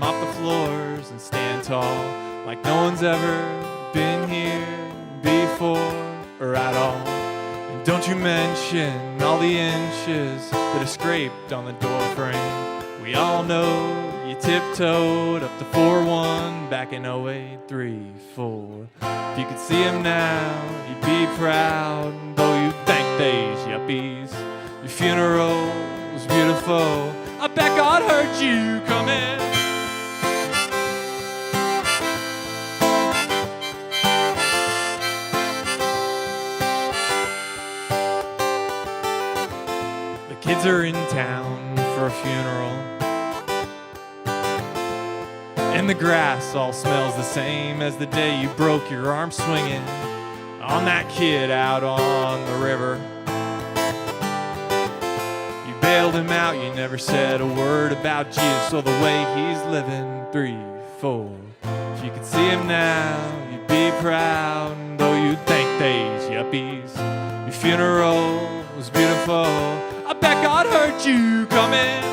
mop the floors, and stand tall like no one's ever been here before or at all. And don't you mention all the inches that are scraped on the door frame. We all know you tiptoed up to 4-1 back in 08-3-4. If you could see him now, you'd be proud, though you'd thank these yuppies. Your funeral was beautiful. I bet God heard you coming. The kids are in town for a funeral, and the grass all smells the same as the day you broke your arm swinging on that kid out on the river. You bailed him out, you never said a word about Jesus or the way he's living. 3-4. If you could see him now, you'd be proud, though you'd thank these yuppies. Your funeral was beautiful. I bet God heard you coming.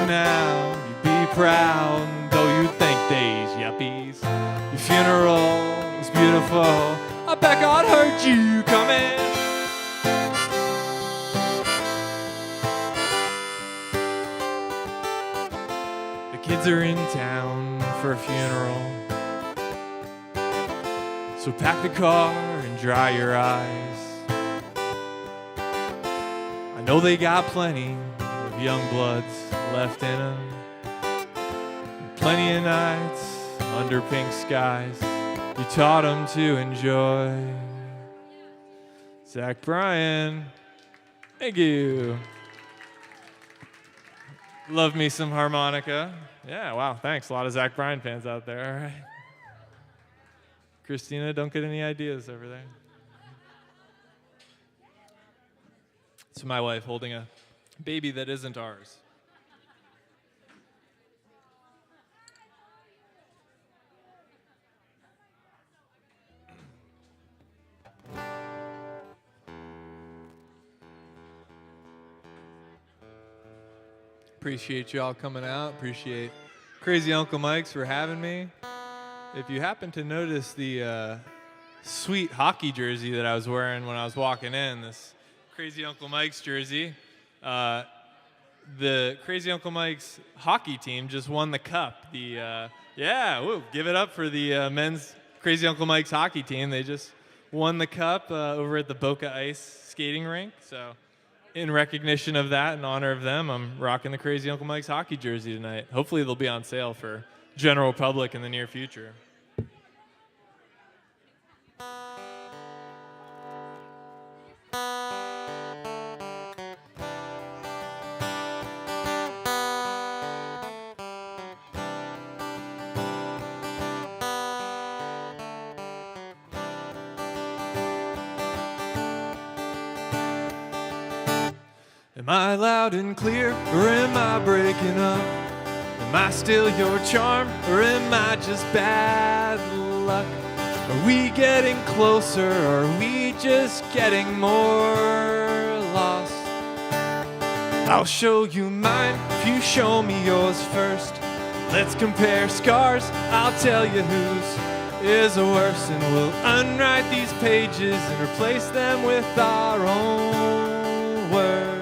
Now you'd be proud, though you think these yuppies. Your funeral was beautiful. I bet God heard you coming. The kids are in town for a funeral, so pack the car and dry your eyes. I know they got plenty of young bloods left in them, plenty of nights under pink skies you taught them to enjoy. Zack Bryan, thank you. Love me some harmonica. Yeah, wow, thanks. A lot of Zack Bryan fans out there. All right. Christina, don't get any ideas over there. It's my wife holding a baby that isn't ours. Appreciate y'all coming out. Appreciate Crazy Uncle Mike's for having me. If you happen to notice the sweet hockey jersey that I was wearing when I was walking in, this Crazy Uncle Mike's jersey, the Crazy Uncle Mike's hockey team just won the cup. Give it up for the men's Crazy Uncle Mike's hockey team. They just won the cup over at the Boca Ice skating rink. So in recognition of that, in honor of them, I'm rocking the Crazy Uncle Mike's hockey jersey tonight. Hopefully they'll be on sale for general public in the near future. Am I loud and clear, or am I breaking up? Am I still your charm, or am I just bad luck? Are we getting closer, or are we just getting more lost? I'll show you mine if you show me yours first. Let's compare scars, I'll tell you whose is worse, and we'll unwrite these pages and replace them with our own words.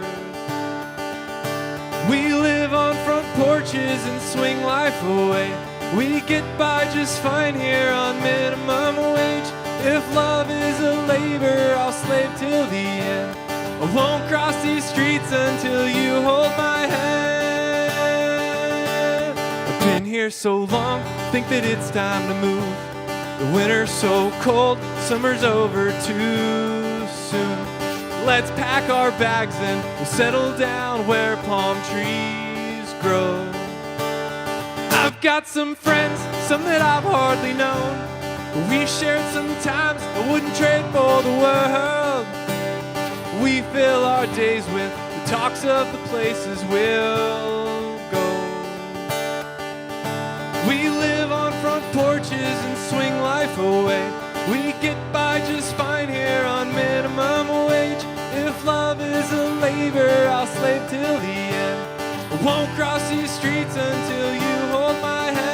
We live on front porches and swing life away. We get by just fine here on minimum wage. If love is a labor, I'll slave till the end. I won't cross these streets until you hold my hand. I've been here so long, think that it's time to move. The winter's so cold, summer's over too soon. Let's pack our bags and we'll settle down where palm trees grow. I've got some friends, some that I've hardly known. We shared some times I wouldn't trade for the world. We fill our days with the talks of the places we'll go. We live on front porches and swing life away. We get by just fine here on minimum wage. If love is a labor, I'll slave till the end. I won't cross these streets until you hold my hand.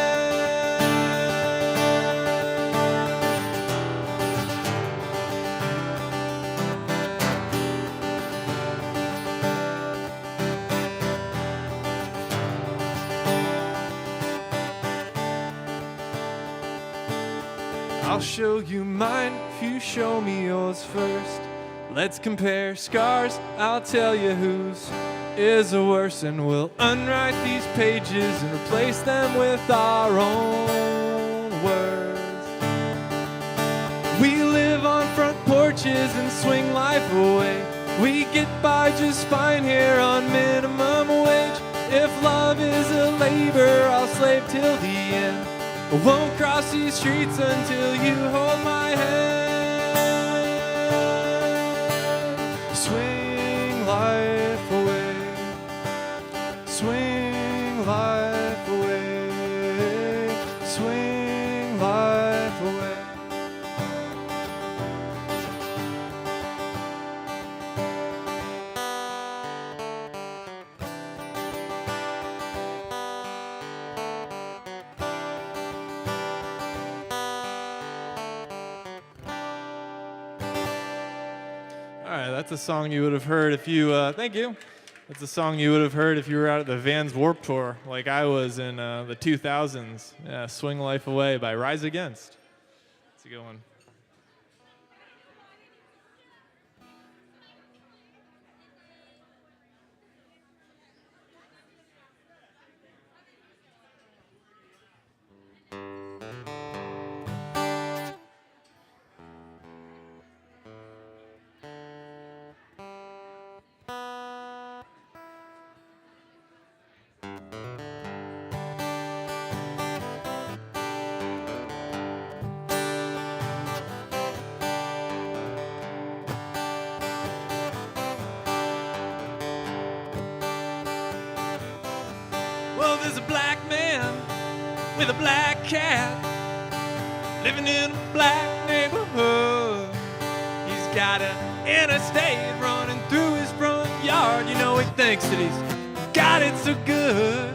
I'll show you mine if you show me yours first. Let's compare scars, I'll tell you whose is the worst. And we'll unwrite these pages and replace them with our own words. We live on front porches and swing life away. We get by just fine here on minimum wage. If love is a labor, I'll slave till the end. I won't cross these streets until you hold my hand. Swing life away. Swing life away. Swing life away. That's a song you would have heard if you, thank you. That's a song you would have heard if you were out at the Vans Warped Tour, like I was in the 2000s. Yeah, Swing Life Away by Rise Against. It's a good one. Well, there's a black man with a black cat living in a black neighborhood. He's got an interstate running through his front yard. You know, he thinks that he's got it so good.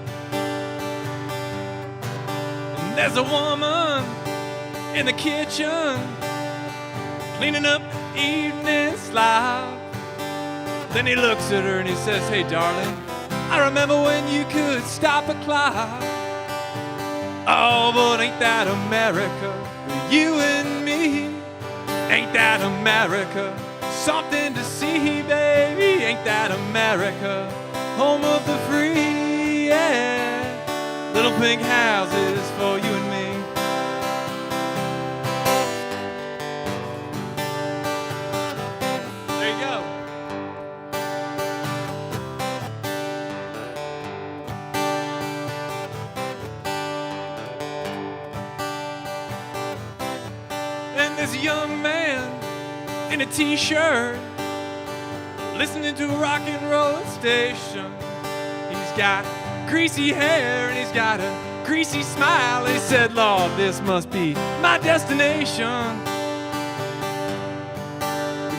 And there's a woman in the kitchen cleaning up evening slop. Then he looks at her and he says, "Hey, darling, I remember when you could stop a clock. Oh, but ain't that America for you and me? Ain't that America something to see, baby? Ain't that America home of the free? Yeah, little pink houses for you and me." There you go. There's a young man in a t-shirt listening to a rock and roll station. He's got greasy hair and he's got a greasy smile. He said, "Lord, this must be my destination."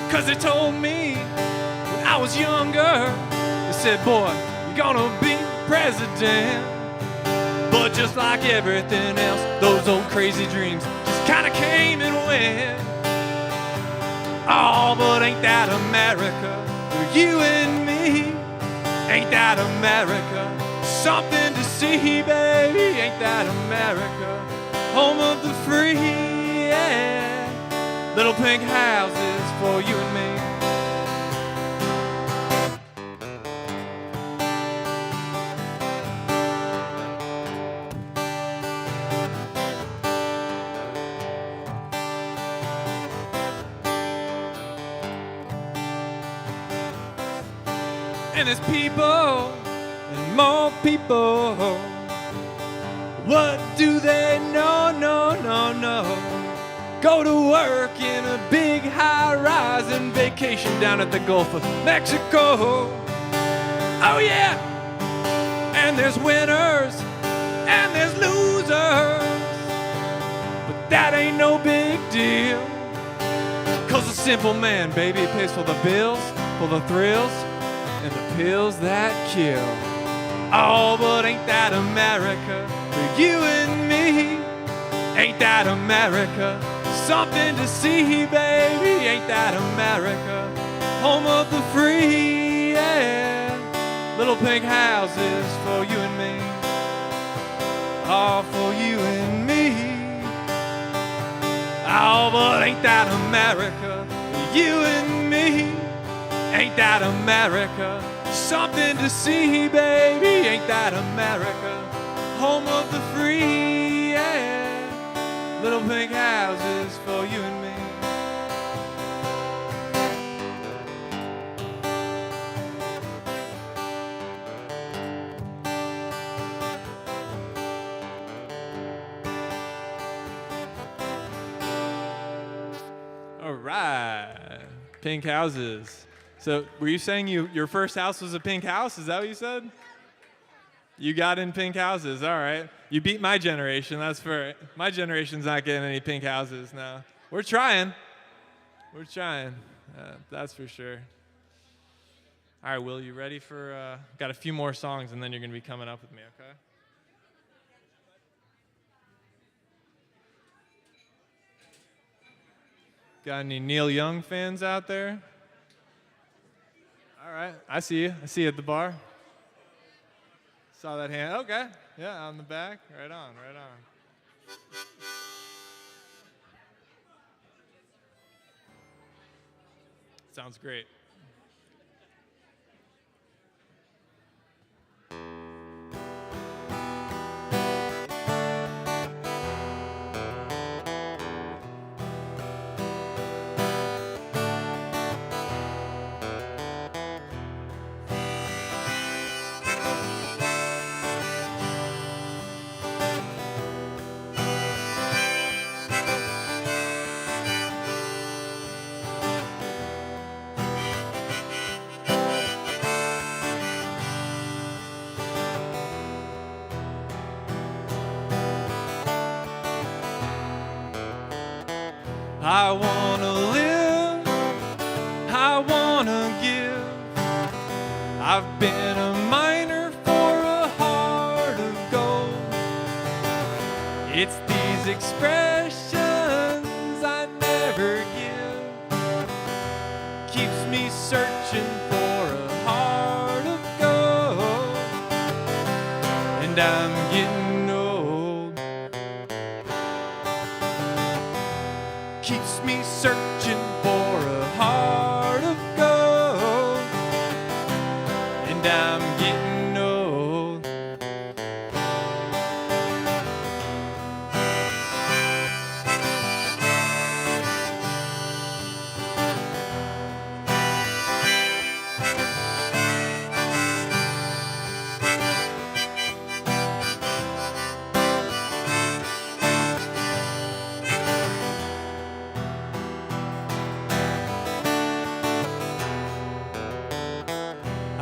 Because they told me when I was younger, they said, "Boy, you're gonna be president." But just like everything else, those old crazy dreams just kinda came and went. Oh, but ain't that America for you and me? Ain't that America something to see, baby? Ain't that America home of the free? Yeah, little pink houses for you and me. And there's people and more people What do they know? No, no, no. Go to work in a big high-rise and vacation down at the Gulf of Mexico. Oh yeah! And there's winners and there's losers, but that ain't no big deal. 'Cause a simple man, baby, pays for the bills, for the thrills, and the pills that kill. Oh, but ain't that America for you and me? Ain't that America? Something to see, baby. Ain't that America? Home of the free, yeah. Little pink houses for you and me. All for you and me. Oh, but ain't that America? You and me. Ain't that America? Something to see, baby. Ain't that America? Home of the free, yeah. Little pink houses for you and me. All right, pink houses. So were you saying your first house was a pink house? Is that what you said? You got in pink houses, all right. You beat my generation, that's for my generation's not getting any pink houses now. We're trying, that's for sure. All right, Will, you ready for, got a few more songs and then you're gonna be coming up with me, okay? Got any Neil Young fans out there? All right, I see you at the bar. Saw that hand, okay. Yeah, on the back, right on. Sounds great. I wanna live, I wanna give. I've been a miner for a heart of gold. It's these expressions I never give, keeps me searching for a heart of gold. And I'm getting old, keeps me searching for a heart of gold. And I'm getting old.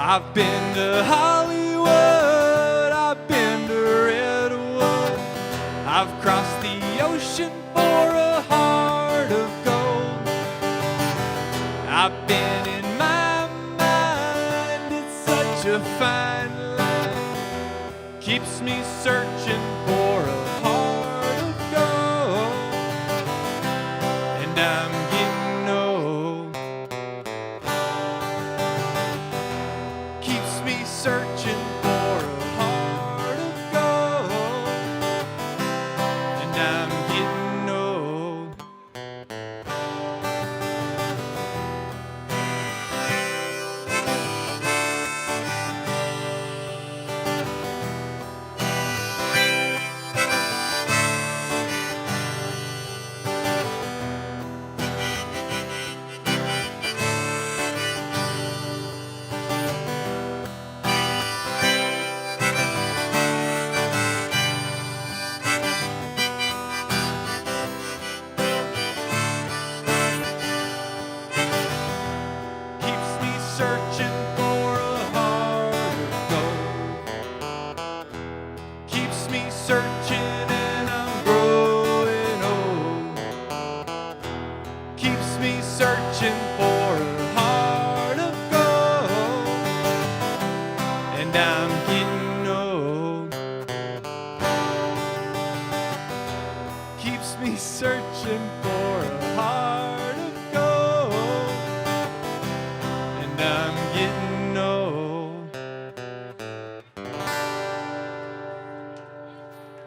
I've been to Hollywood, I've been to Redwood, I've crossed the ocean for a heart of gold. I've been in my mind, it's such a fine line, keeps me searching for a heart of gold. And I'm getting old, keeps me searching for a heart of gold. And I'm getting old. searching and I'm growing old. Keeps me searching for a heart of gold. And I'm getting old. Keeps me searching for a heart of gold. And I'm getting old.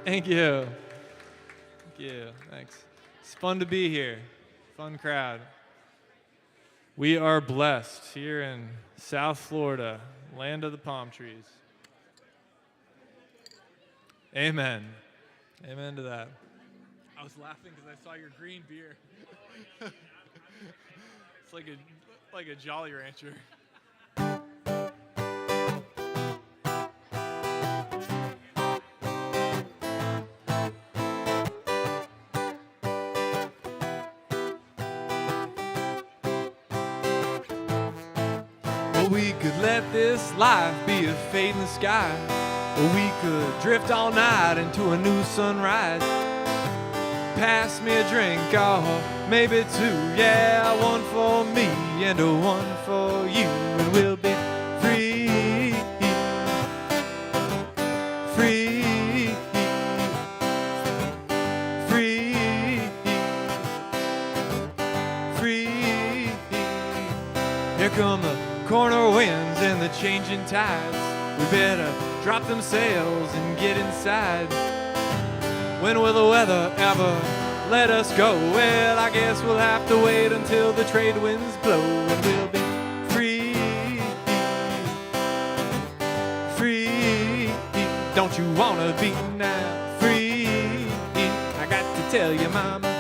Thank you. Thank you. Thanks. It's fun to be here. Fun crowd. We are blessed here in South Florida, land of the palm trees. Amen. Amen to that. I was laughing because I saw your green beer. It's like a Jolly Rancher. Well, we could let this life be a fade in the sky. Or we could drift all night into a new sunrise. Pass me a drink, or maybe two. Yeah, one for me and a one for you. And we'll be free. Free. Free. Free. Here come the corner winds and the changing tides. We better drop them sails and get inside. When will the weather ever let us go? Well, I guess we'll have to wait until the trade winds blow. And we'll be free. Free. Don't you wanna be now? Free. I got to tell you, mama.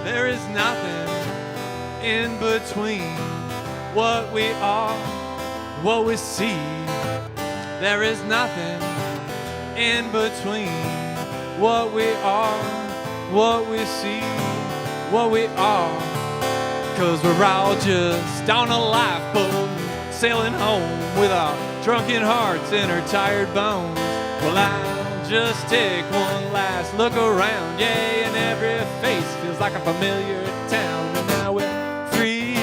There is nothing in between what we are, what we see. There is nothing in between what we are, what we see, what we are. 'Cause we're all just on a lifeboat, sailing home with our drunken hearts and our tired bones. Well, I'll just take one last look around, yeah, and every face feels like a familiar town. And now we're free,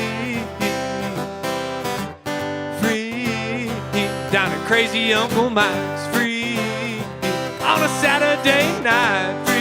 free, down at Crazy Uncle Mike's, free, on a Saturday night, free.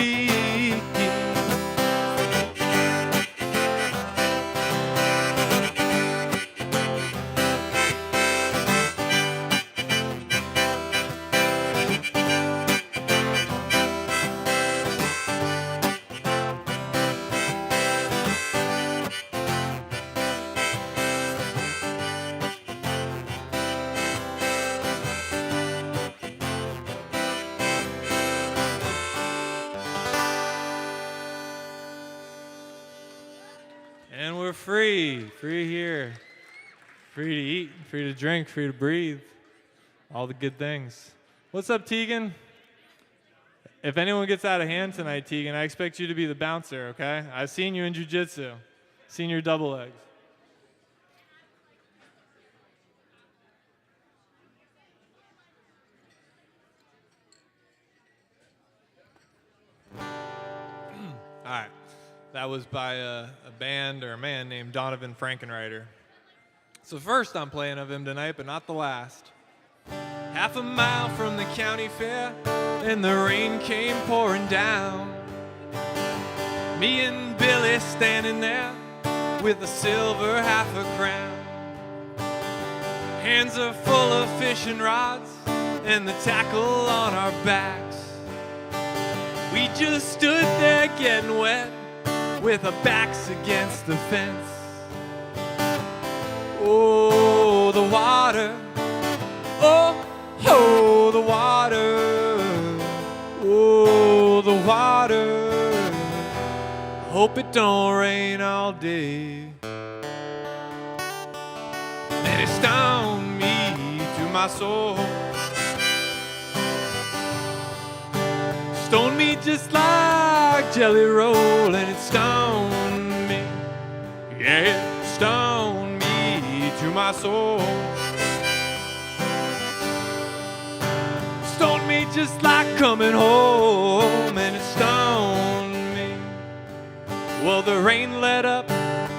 And we're free here, free to eat, free to drink, free to breathe, all the good things. What's up, Tegan? If anyone gets out of hand tonight, Tegan, I expect you to be the bouncer, okay? I've seen you in jiu-jitsu, seen your double legs. All right. That was by a band or a man named Donovan Frankenreiter. It's the first I'm playing of him tonight, but not the last. Half a mile from the county fair, and the rain came pouring down. Me and Billy standing there with a silver half a crown. Hands are full of fishing rods and the tackle on our backs. We just stood there getting wet with our backs against the fence. Oh, the water. Oh, oh, the water. Oh, the water. Hope it don't rain all day. and it stung me to my soul. Stoned me just like Jelly Roll, and it stung me. Yeah, it stung me to my soul. Stoned me just like coming home, and it stung me. Well, the rain let up,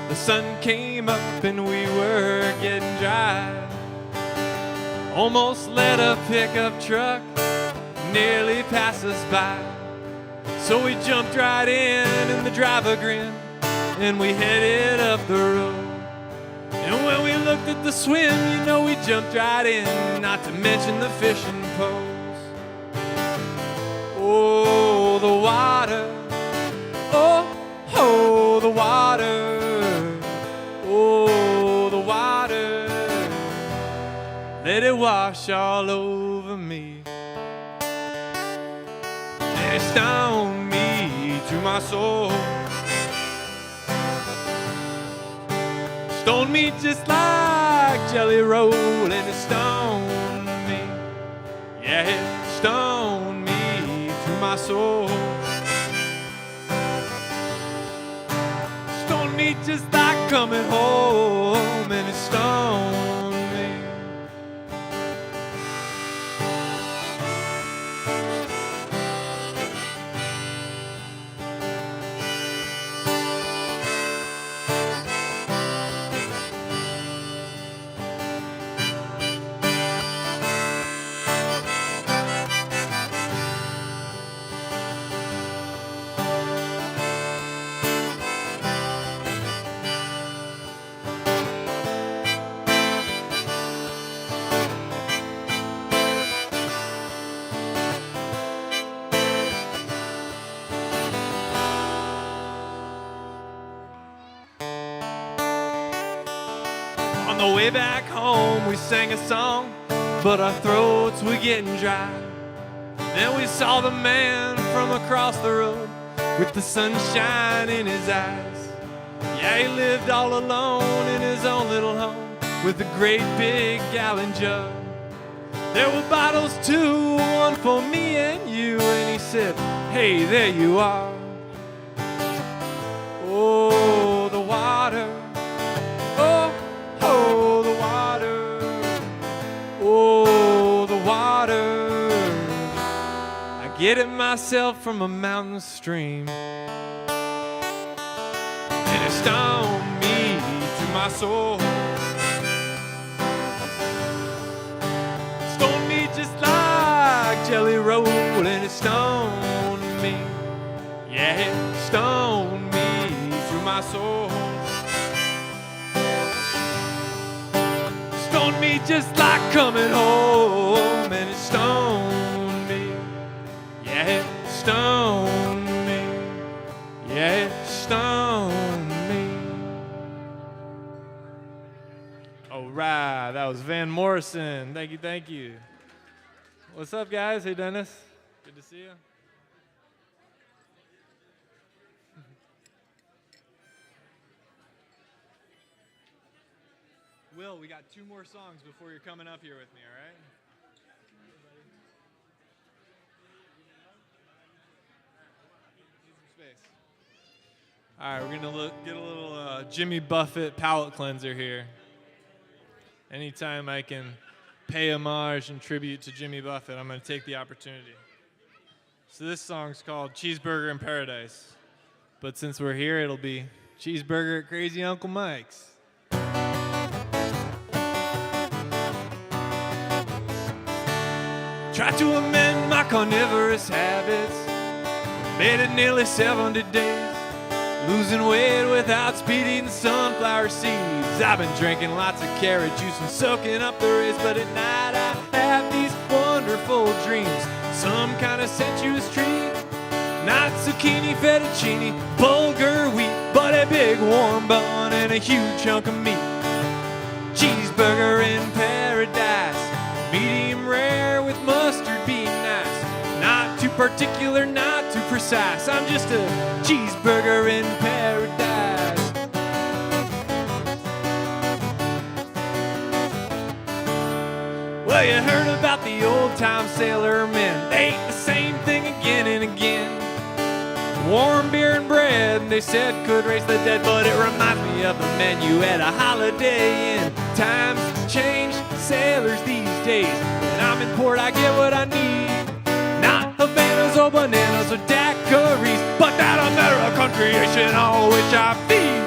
the sun came up, and we were getting dry. Almost let a pickup truck nearly pass us by. So we jumped right in, and the driver grinned, and we headed up the road. And when we looked at the swim, you know we jumped right in, not to mention the fishing pole. Oh, the water, oh, the water, oh, the water, let it wash all over me. And it stung me to my soul. Stoned me just like Jelly Roll, and it stung me. Yeah, it stung me my soul. Stoned me just like coming home, and it stung me. On the way back home, we sang a song, but our throats were getting dry. Then we saw the man from across the road with the sunshine in his eyes. Yeah, he lived all alone in his own little home with a great big gallon jug. There were bottles too, one for me and you, and he said, hey, there you are. Oh, the water, oh, oh, the water, oh, the water. I get it myself from a mountain stream, and it stung me to my soul. Stoned me just like Jelly Roll, and it stung me. Yeah, it stung me to my soul. Stoned me just like coming home, and it stoned me. Yeah, it stoned me. Yeah, it stoned me. All right, that was Van Morrison. Thank you, thank you. What's up, guys? Hey, Dennis. Good to see you. Will, we got 2 more songs before you're coming up here with me, all right? Need some space. All right, we're gonna get a little Jimmy Buffett palate cleanser here. Anytime I can pay homage and tribute to Jimmy Buffett, I'm gonna take the opportunity. So this song's called Cheeseburger in Paradise. But since we're here, it'll be Cheeseburger at Crazy Uncle Mike's. Tried to amend my carnivorous habits, made it nearly 70 days, losing weight without speed eating sunflower seeds. I've been drinking lots of carrot juice and soaking up the rays, but at night I have these wonderful dreams. Some kind of sensuous treat, not zucchini, fettuccine, bulgur wheat, but a big warm bun and a huge chunk of meat. Cheeseburger in paradise, medium rare with mustard being nice. Not too particular, not too precise, I'm just a cheeseburger in paradise. Well, you heard about the old-time sailor men. They ate the same thing again and again. Warm beer and bread, they said could raise the dead, but it reminds me of the menu at a Holiday Inn. Times change, sailors these days. When I'm in port, I get what I need. Not Havanas or bananas or daiquiris, but that American creation on which I feed.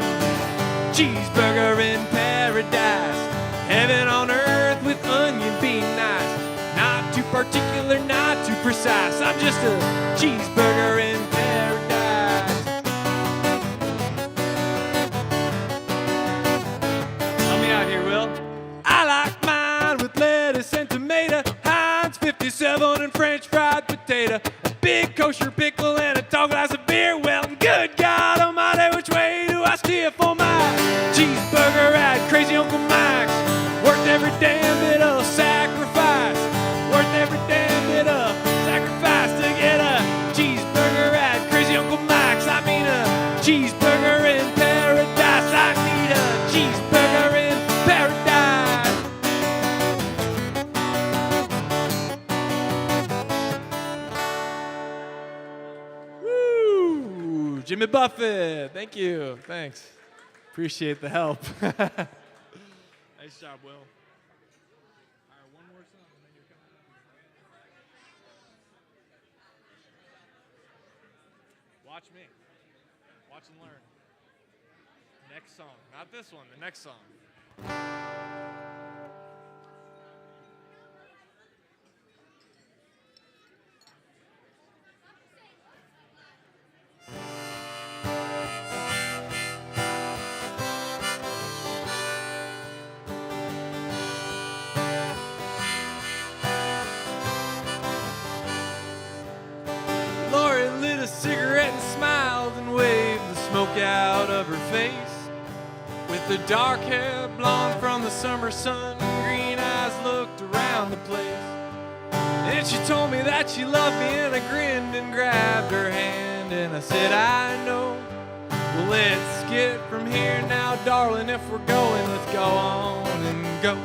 Cheeseburger in paradise, heaven on earth with onion being nice. Not too particular, not too precise. I'm just a cheeseburger in paradise. Help me out here, Will. I like mine with lettuce and tomato, Heinz 57 and French fried potato, a big kosher pickle and a tall glass of beer. Well, good God Almighty, which way do I steer for my cheeseburger at Crazy Uncle Mike's? Worth every damn bit of sacrifice. Worth every damn bit of sacrifice to get a cheeseburger at Crazy Uncle Mike's. I mean a cheeseburger in paradise. I need a cheeseburger in paradise. Woo! Jimmy Buffett. Thank you. Thanks. Appreciate the help. Nice job, Will. All right, one more song, and then you're coming up. Watch me. Watch and learn. Next song. Not this one, the next song. A cigarette and smiled and waved the smoke out of her face. With her dark hair blonde from the summer sun, green eyes looked around the place. And she told me that she loved me, and I grinned and grabbed her hand, and I said, I know. Well, let's get from here now, darling. If we're going, let's go on and go.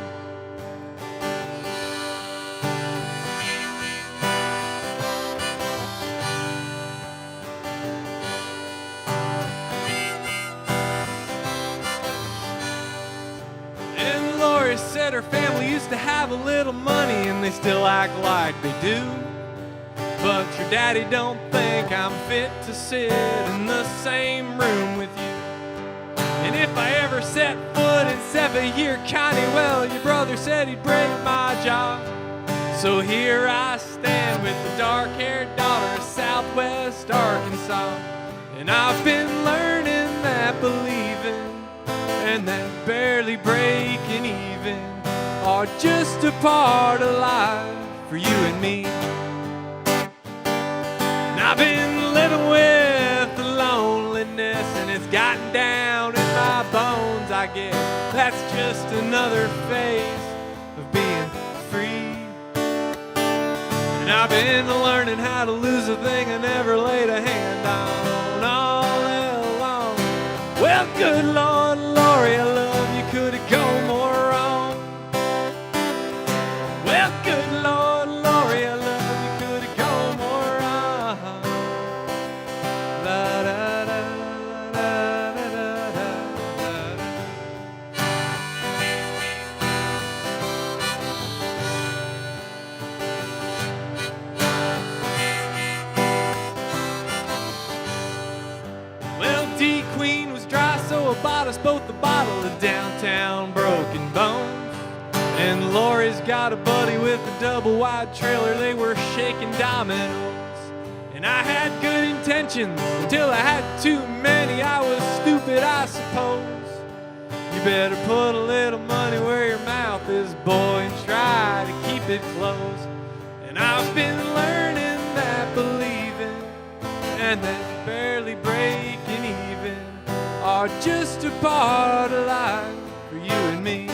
Said her family used to have a little money, and they still act like they do. But your daddy don't think I'm fit to sit in the same room with you. And if I ever set foot in 7-year county, well, your brother said he'd break my jaw. So here I stand with the dark-haired daughter of Southwest Arkansas. And I've been learning that believing and that barely breaking even are just a part of life for you and me. And I've been living with the loneliness, and it's gotten down in my bones, I guess. That's just another phase of being free. And I've been learning how to lose a thing I never laid a hand on all along. Well, good Lord, Lori, I love you, could it go more wrong? Well, good Lord, Lori, I love you, could it go more wrong? La da da da da da da. Well, D Queen was dry, so I bought us both a bottle of downtown broken bones. And Lori's got a buddy with a double-wide trailer, they were shaking dominoes. And I had good intentions until I had too many. I was stupid, I suppose. You better put a little money where your mouth is, boy, and try to keep it closed. And I've been learning that believing and that barely breaking even are just a part of life for you and me.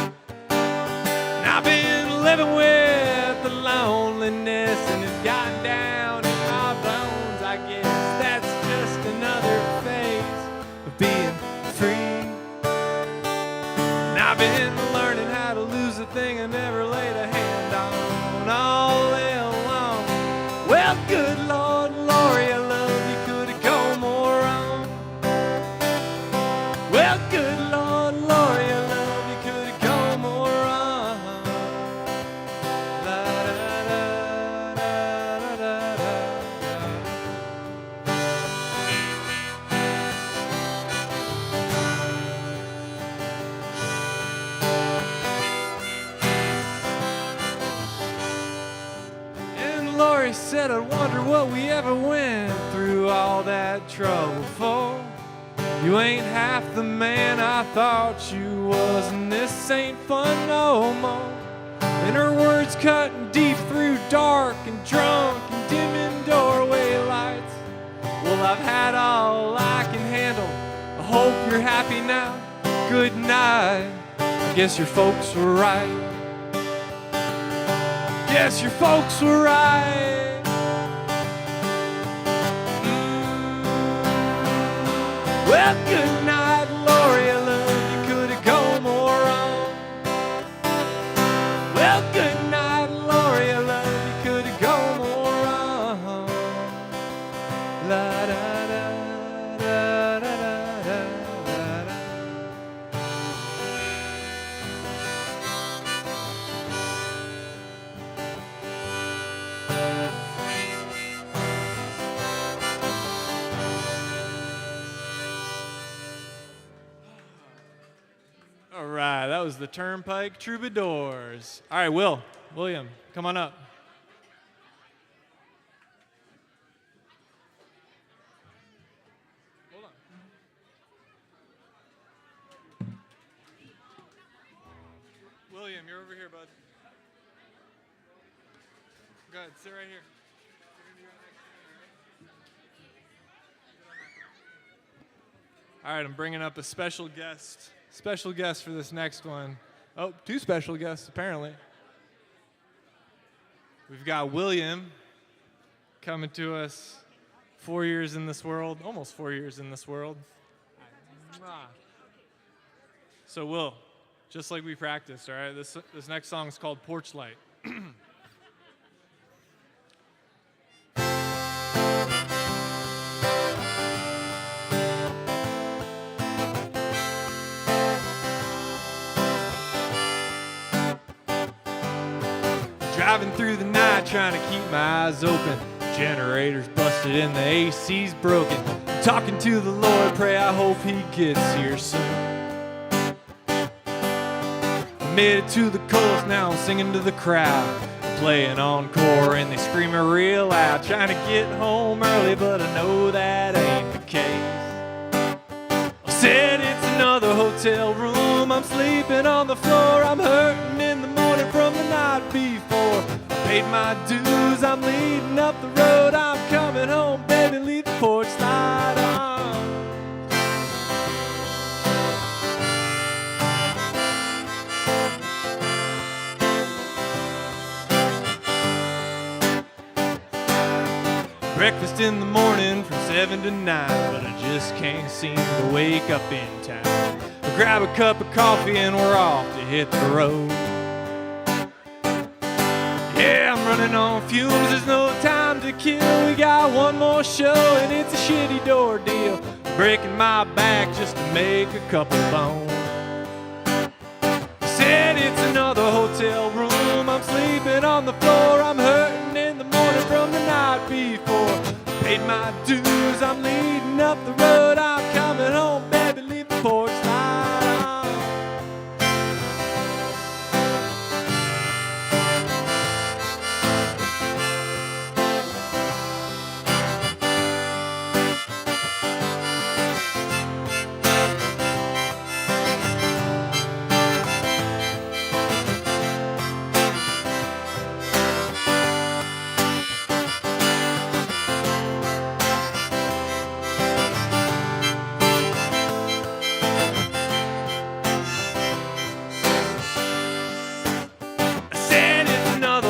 And I've been living with the loneliness, and it's gotten down in my bones, I guess. That's just another phase of being free. And I've been learning how to lose a thing I never laid a hand on all day long. Well, good Lord, Lori, I love you, could it go more wrong? Well, good Lord, Lori, I love you, could it go more wrong? La da da da da da da. And Lori said, I wonder what we ever went through all that trouble for. You ain't half the man I thought you was, and this ain't fun no more. And her words cutting deep through dark and drunk and dimming doorway lights. Well, I've had all I can handle. I hope you're happy now. Good night. I guess your folks were right. Guess your folks were right. Well, good night, Lori, I love you, could it go more wrong? Well, good night, Lori, I love you, could it go more wrong? La da da da da da da da. All right, that was the Turnpike Troubadours. All right, William, come on up. Hold on. William, you're over here, bud. Go ahead, sit right here. All right, I'm bringing up a special guest for this next one. Oh, two special guests, apparently. We've got William coming to us, 4 years in this world, almost 4 years in this world. So, Will, just like we practiced, all right, this next song is called Porch Light. Driving through the night, trying to keep my eyes open. Generator's busted and the AC's broken. Talking to the Lord, pray I hope he gets here soon. Made it to the coast, now I'm singing to the crowd. Playing encore and they screaming real loud. Trying to get home early, but I know that ain't the case. I said it's another hotel room. I'm sleeping on the floor. I'm hurting in the morning from the night before. I paid my dues, I'm leading up the road. I'm coming home, baby, leave the porch light on. Breakfast in the morning from 7 to 9, but I just can't seem to wake up in time. I grab a cup of coffee and we're off to hit the road. Yeah, I'm running on fumes, there's no time to kill. We got one more show and it's a shitty door deal. Breaking my back just to make a couple bones. Said it's another hotel room. I'm sleeping on the floor. I'm hurting in the morning from the night before. Paid my dues, I'm leading up the road. I'm coming home, baby, leave the porch light on.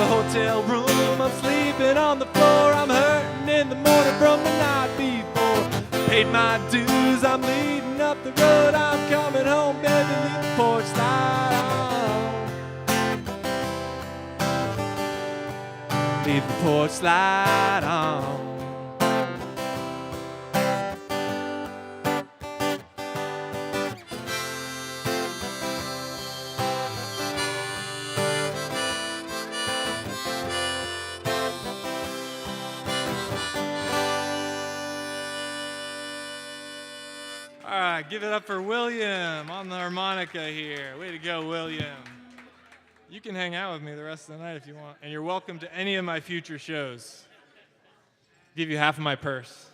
Hotel room, I'm sleeping on the floor. I'm hurting in the morning from the night before. Paid my dues, I'm leading up the road. I'm coming home, baby, leave the porch light on. porch light on. All right, give it up for William on the harmonica here. Way to go, William. You can hang out with me the rest of the night if you want, and you're welcome to any of my future shows. Give you half of my purse.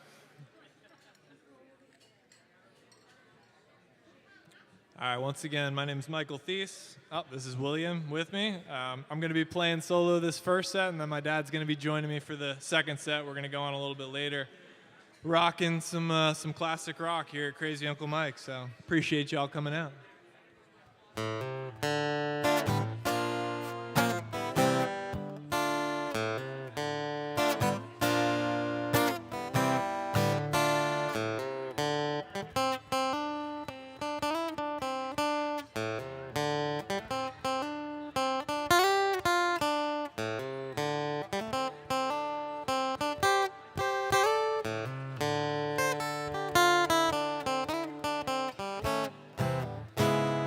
All right, once again, my name is Michael Theise. Oh, this is William with me. I'm going to be playing solo this first set, and then my dad's going to be joining me for the second set. We're going to go on a little bit later. Rocking some classic rock here at Crazy Uncle Mike, so appreciate y'all coming out.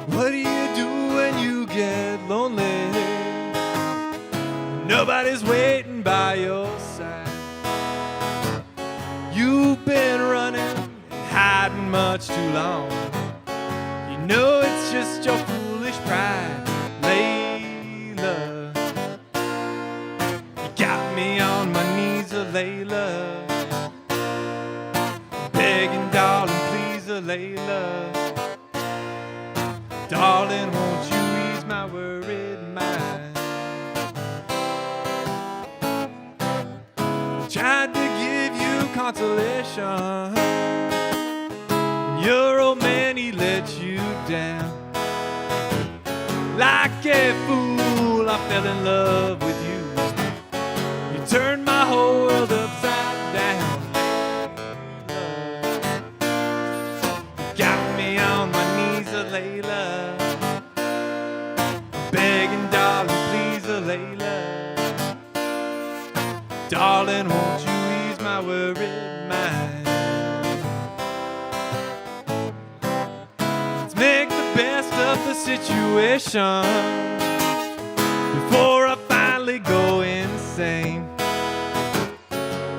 What do you do when you get lonely? Nobody's waiting by your side. You've been running and hiding much too long. You know it's just your foolish pride, Leila. You got me on my knees, Leila. Begging, darling, please, Leila. Darling, won't you ease my worried mind? Tried to give you consolation. Your old man, he let you down. Like a fool, I fell in love with you. You turned my whole world upside down. You got me on my knees, Leila. Begging, darling, please, Leila. Darling, won't you ease my worried mind? Let's make the best of the situation before I finally go insane.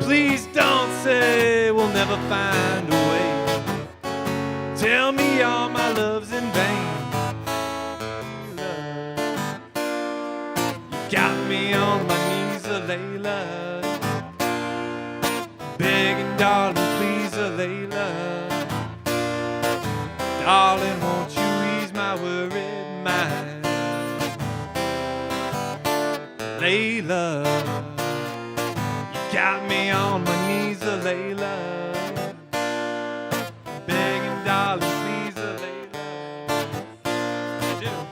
Please don't say we'll never find a way. Tell me all my love's in vain. Got me on my knees, Leila. Begging, darling, please, Leila. Darling, won't you ease my worried mind? Leila, you got me on my knees, Leila. Begging, darling, please, Leila.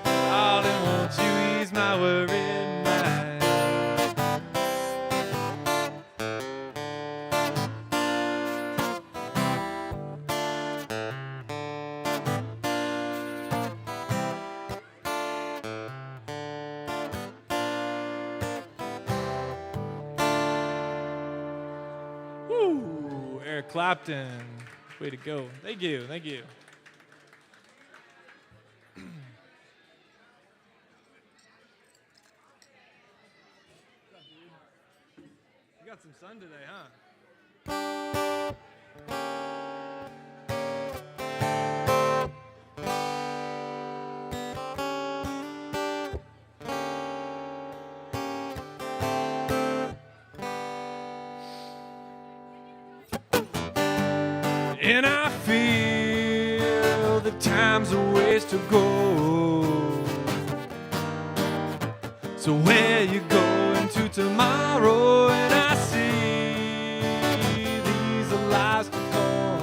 Darling, won't you ease my worried mind? Woo! Eric Clapton. Way to go. Thank you. Thank you. You got some sun today, huh? And I feel the time's a ways to go. So where you going to tomorrow? And I see these are lies to come.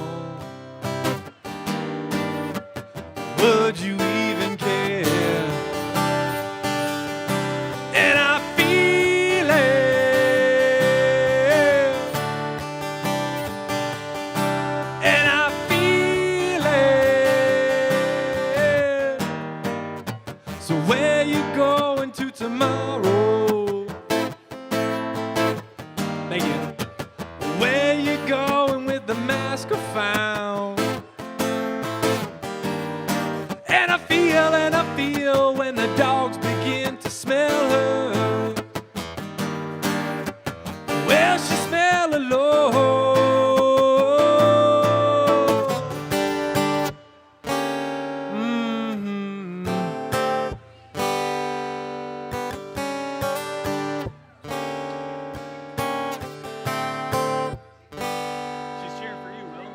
Would you even care? And I feel it. And I feel it. So where you going to tomorrow? And I feel when the dogs begin to smell her. Well, she smell alone. She's cheering for you, Will.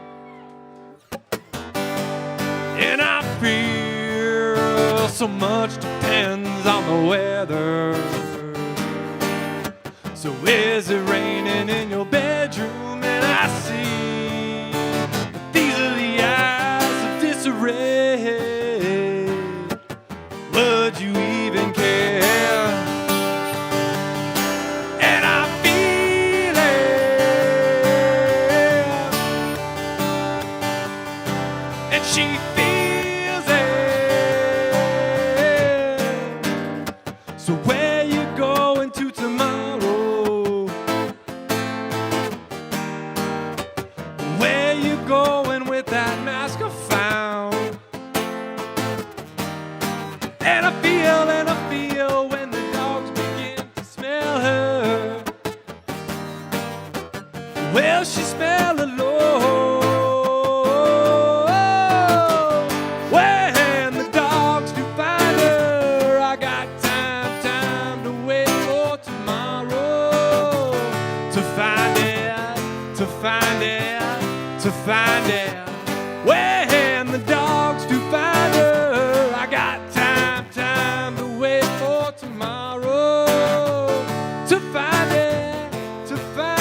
And I feel so much depends on the weather. So is it raining in your bedroom? And I see that these are the eyes of disarray. Would you even care? And I feel it, and she feels it. So where you going to tomorrow? Where you going with that mask I found? And I feel when the dogs begin to smell her. Well, she smell alone. When the dogs do find her, I got time to wait for tomorrow. To find it, to find it, to find it. When the dogs do find her, I got time to wait for tomorrow. To find it, to find.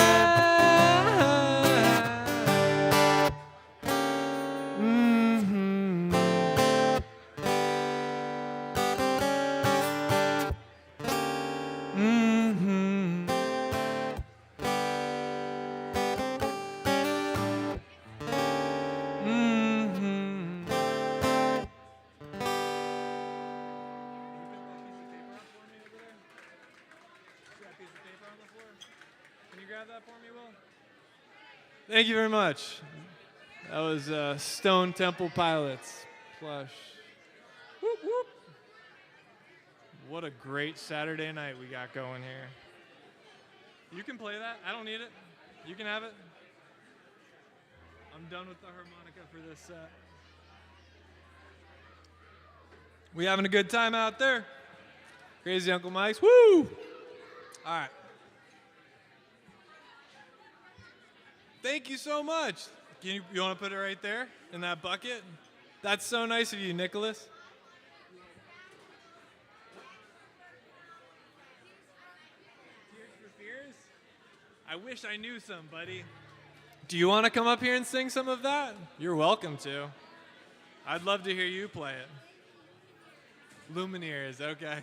Can you grab that for me, Will? Thank you very much. That was Stone Temple Pilots plush. Whoop, whoop. What a great Saturday night we got going here. You can play that. I don't need it. You can have it. I'm done with the harmonica for this set. We having a good time out there? Crazy Uncle Mike's. Woo! All right. Thank you so much. You want to put it right there in that bucket? That's so nice of you, Nicholas. Tears for Fears? I wish I knew some, buddy. Do you want to come up here and sing some of that? You're welcome to. I'd love to hear you play it. Lumineers, okay.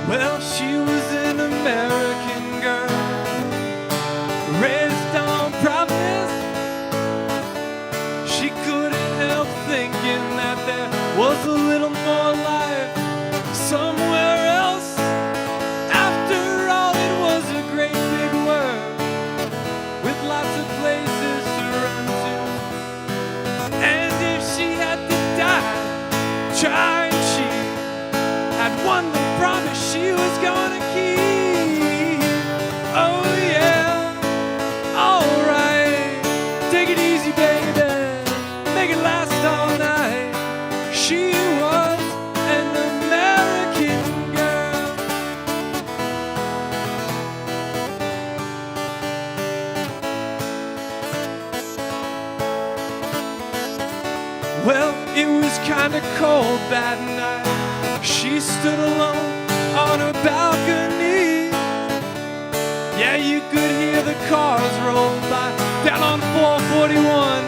Well, she was an American girl, raised on promise. She couldn't help thinking that there was a little more life somewhere else. After all, it was a great big world with lots of places to run to. And if she had to die trying, she had won the promise she was gonna keep. Oh yeah, alright, take it easy, baby, make it last all night. She was an American girl. Well, it was kinda cold that night. She stood alone on her balcony. Yeah, you could hear the cars roll by down on 441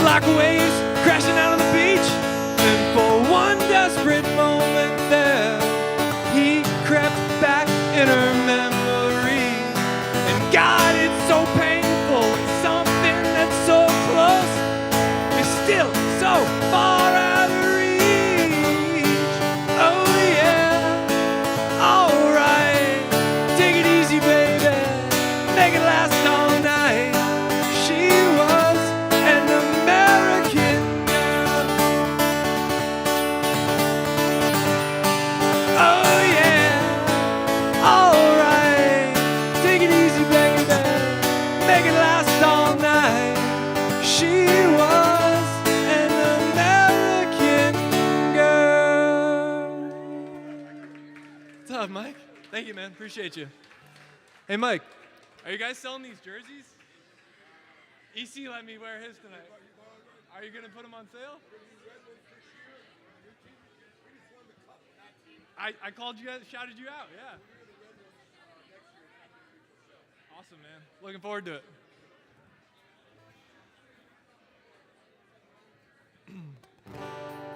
like waves crashing out on the beach. And for one desperate moment there, he crept back in her memory. And God, it's so painful when something that's so close so far out of reach. Oh yeah, alright. Take it easy, baby. Make it last all night. She was an American girl. Oh yeah, alright. Take it easy, baby. Make it last all night. She was an American girl. What's up, Mike? Thank you, man. Appreciate you. Hey, Mike, are you guys selling these jerseys? EC let me wear his tonight. Are you going to put them on sale? I called you guys, shouted you out, yeah. Awesome, man. Looking forward to it.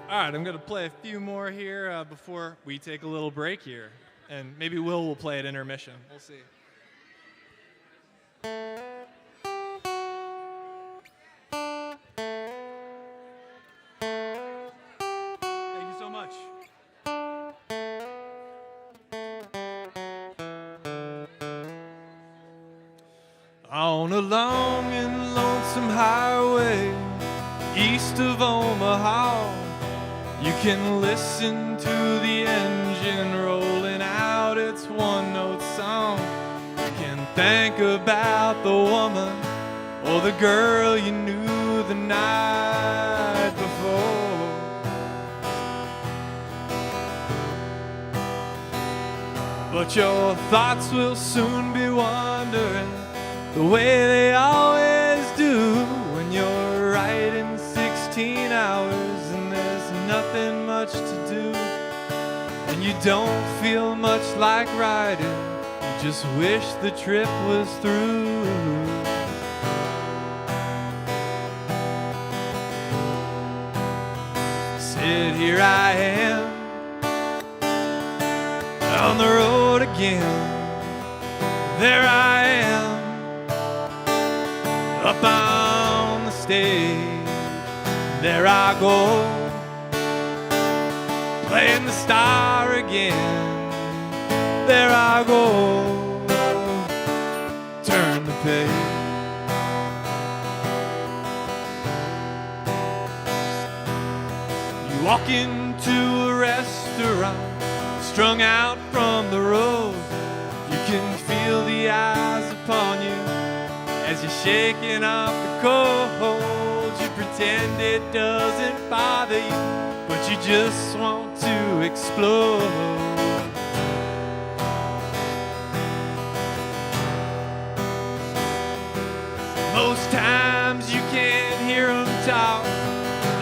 All right, I'm going to play a few more here before we take a little break here. And maybe Will play at intermission. We'll see. Thank you so much. On a long and lonesome highway east of Omaha, you can listen to the engine rolling out its one-note song. You can think about the woman or the girl you knew the night before. But your thoughts will soon be wandering the way they always do when you're riding 16 hours and there's nothing much to do, and you don't feel much like riding, you just wish the trip was through. Said here I am on the road again. There I am up on the stage. There I go, playing the star again. There I go, turn the page. You walk into a restaurant, strung out from the road. You can feel the eyes upon you as you're shaking off the cold. You pretend it doesn't bother you, but you just want to explode. Most times you can't hear them talk,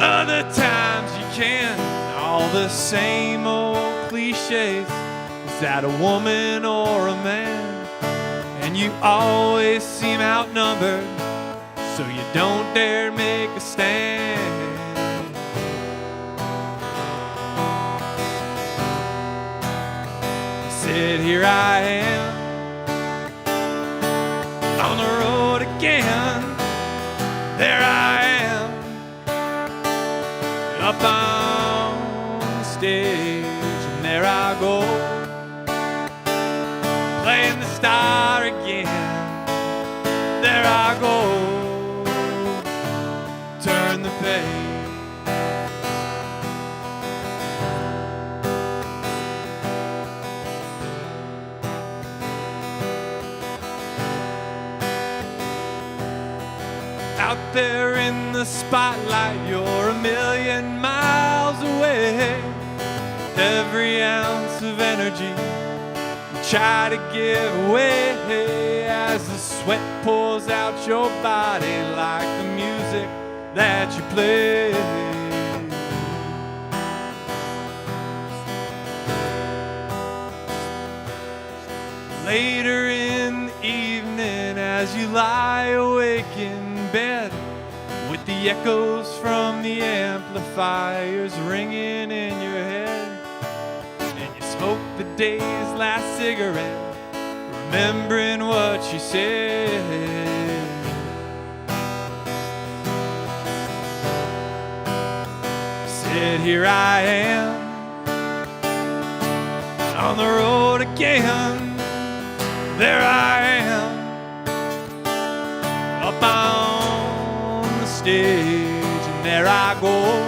other times you can. All the same old cliches, is that a woman or a man? And you always seem outnumbered, so you don't dare make a stand. Said here I am on the road again. There I am up on the stage, and there I go, playing the star again. There I go, turn the page. Out there in the spotlight, you're a million miles away. Every ounce of energy you try to give away as the sweat pours out your body like the music that you play. Later in the evening, as you lie awake in bed, with the echoes from the amplifiers ringing in your head, and you smoke the day's last cigarette, remembering what she said. said, here I am on the road again. There I am up on the stage, and there I go,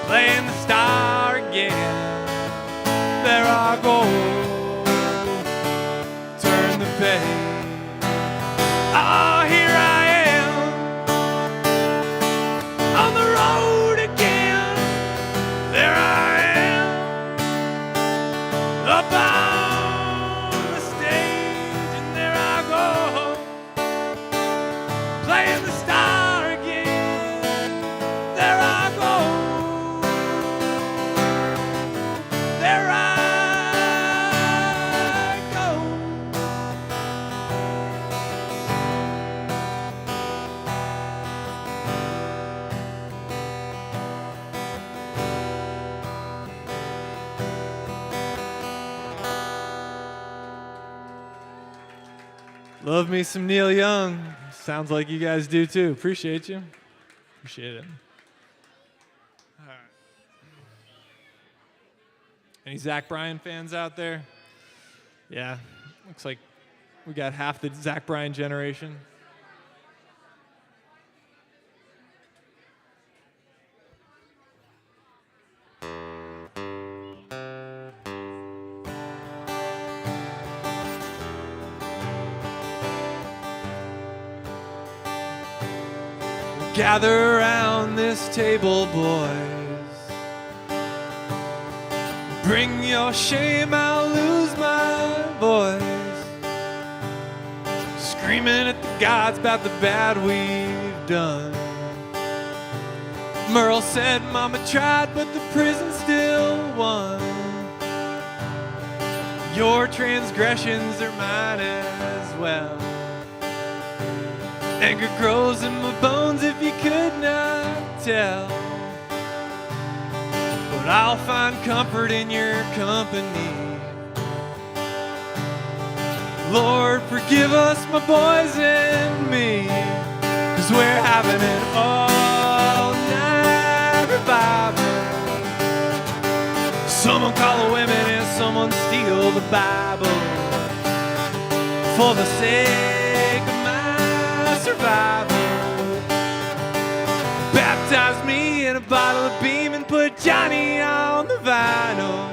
playing the star again. There I go, turn the page. Oh, here I am on the road again. There I am up on the stage, and there I go, playing the star again. There I go, there I go. Love me some Neil Young. Sounds like you guys do too. Appreciate you. Appreciate it. All right. Any Zack Bryan fans out there? Yeah, looks like we got half the Zack Bryan generation. Gather around this table, boys. Bring your shame, I'll lose my voice. Screaming at the gods about the bad we've done. Merle said Mama tried, but the prison still won. Your transgressions are mine as well. Anger grows in my bones if you could not tell. But I'll find comfort in your company. Lord, forgive us, my boys and me, 'cause we're having an all-night revival. Someone call the women and someone steal the Bible. For the sake of survival. Baptize me in a bottle of Beam and put Johnny on the vinyl.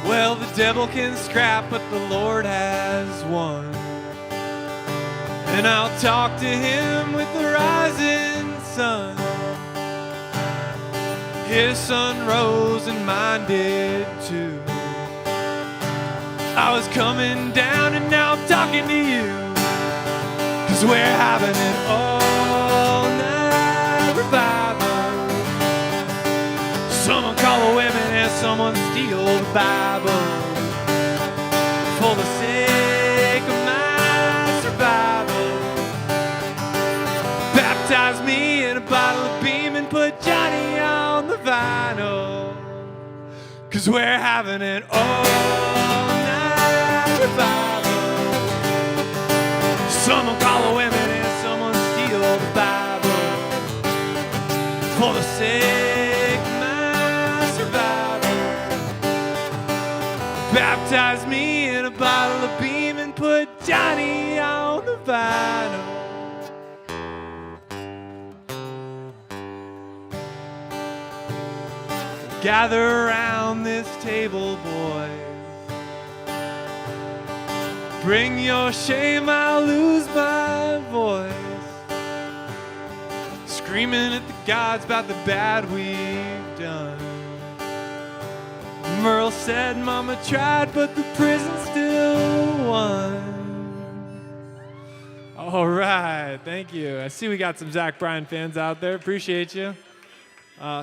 Well, the devil can scrap, but the Lord has won. And I'll talk to him with the rising sun. His sun rose and mine did too. I was coming down and now I'm talking to you, 'cause we're having an all-night revival. Someone call the women and someone steal the Bible. For the sake of my survival. Baptize me in a bottle of Beam and put Johnny on the vinyl, 'cause we're having an all-night revival. Someone call the women and someone steal the Bible. For the sake of my survival. Baptize me in a bottle of Beam and put Johnny on the vinyl. Gather around this table, boys. Bring your shame, I'll lose my voice. Screaming at the gods about the bad we've done. Merle said Mama tried, but the prison still won. All right, thank you. I see we got some Zack Bryan fans out there. Appreciate you.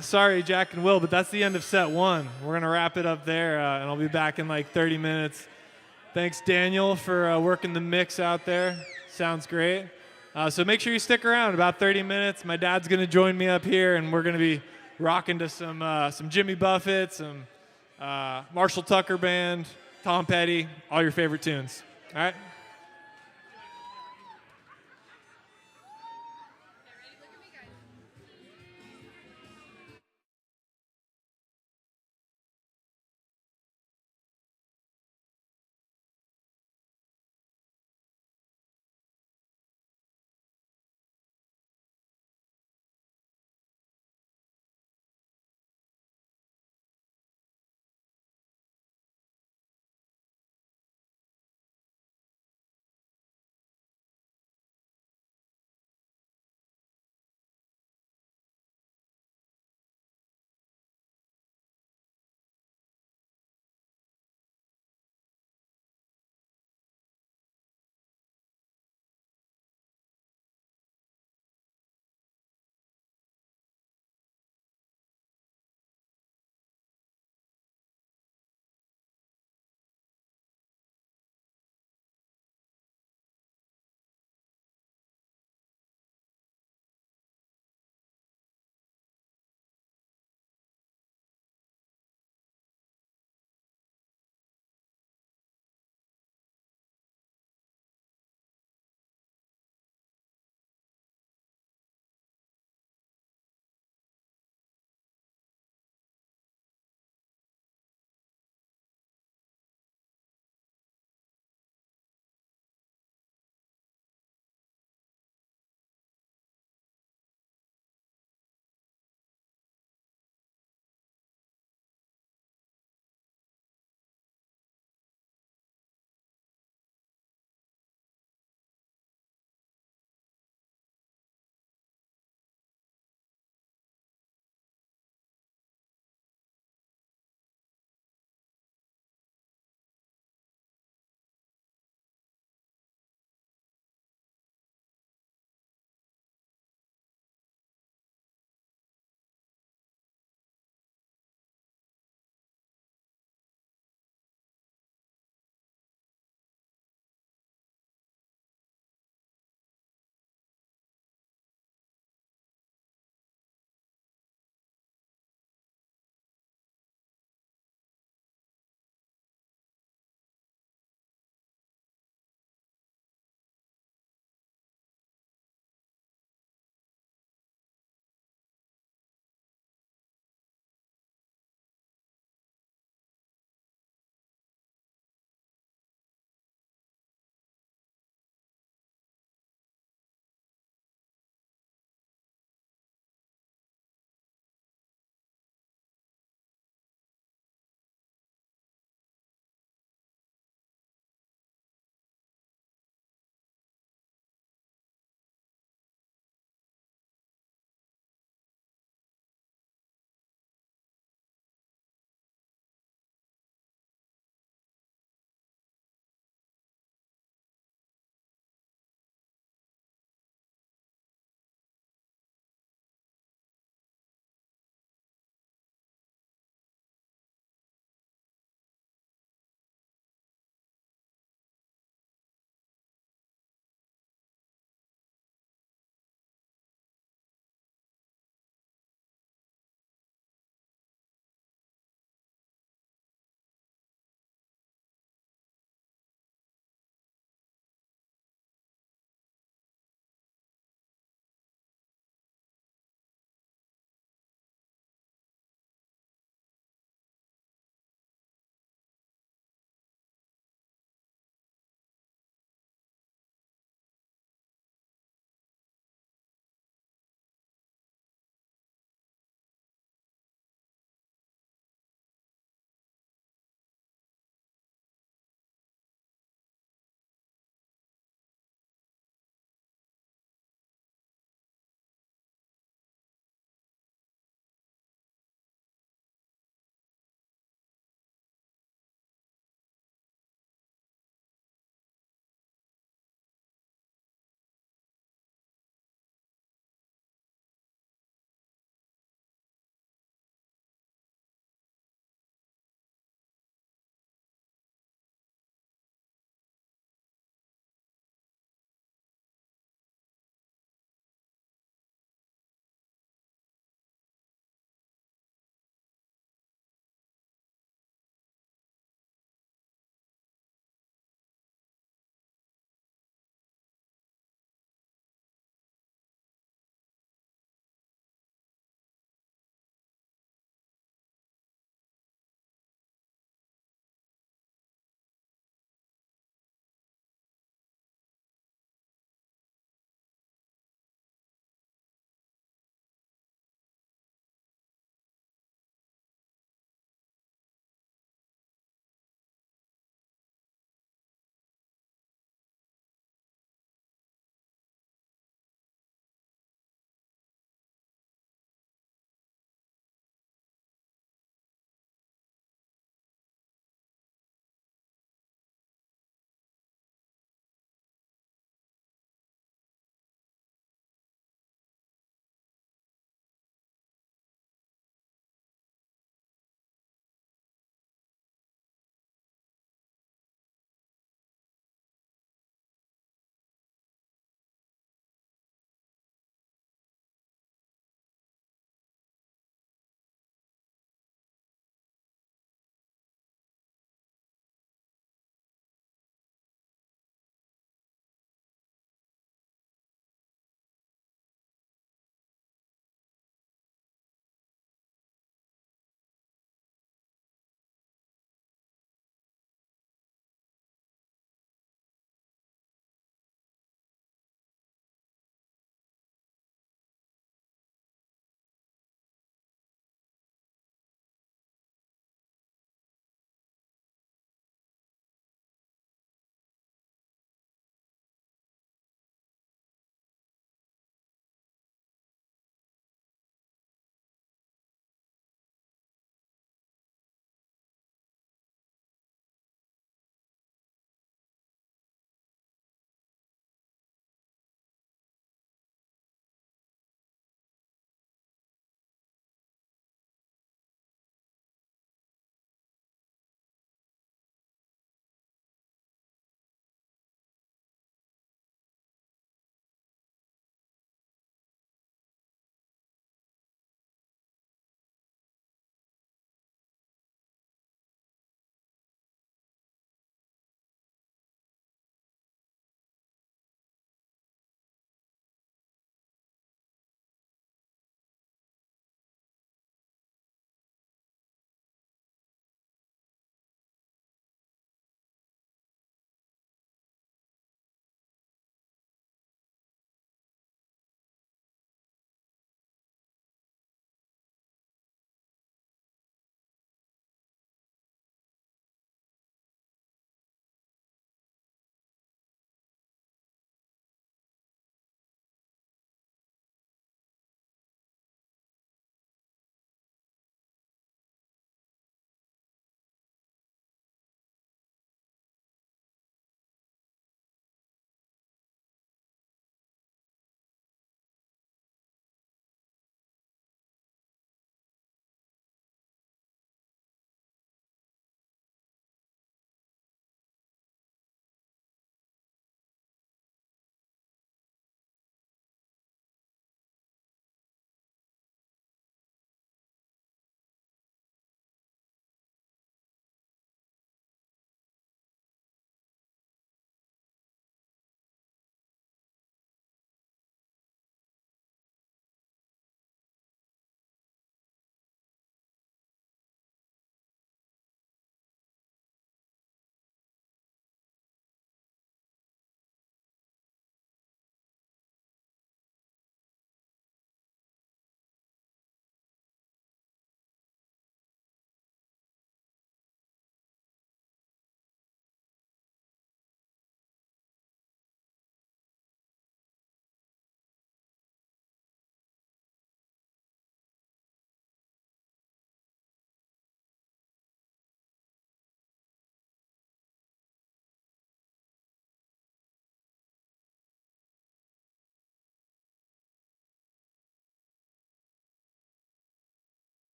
Sorry, Jack and Will, but that's the end of set one. We're going to wrap it up there, and I'll be back in like 30 minutes. Thanks, Daniel, for working the mix out there. Sounds great. So make sure you stick around about 30 minutes. My dad's going to join me up here, and we're going to be rocking to some Jimmy Buffett, some Marshall Tucker Band, Tom Petty, all your favorite tunes. All right?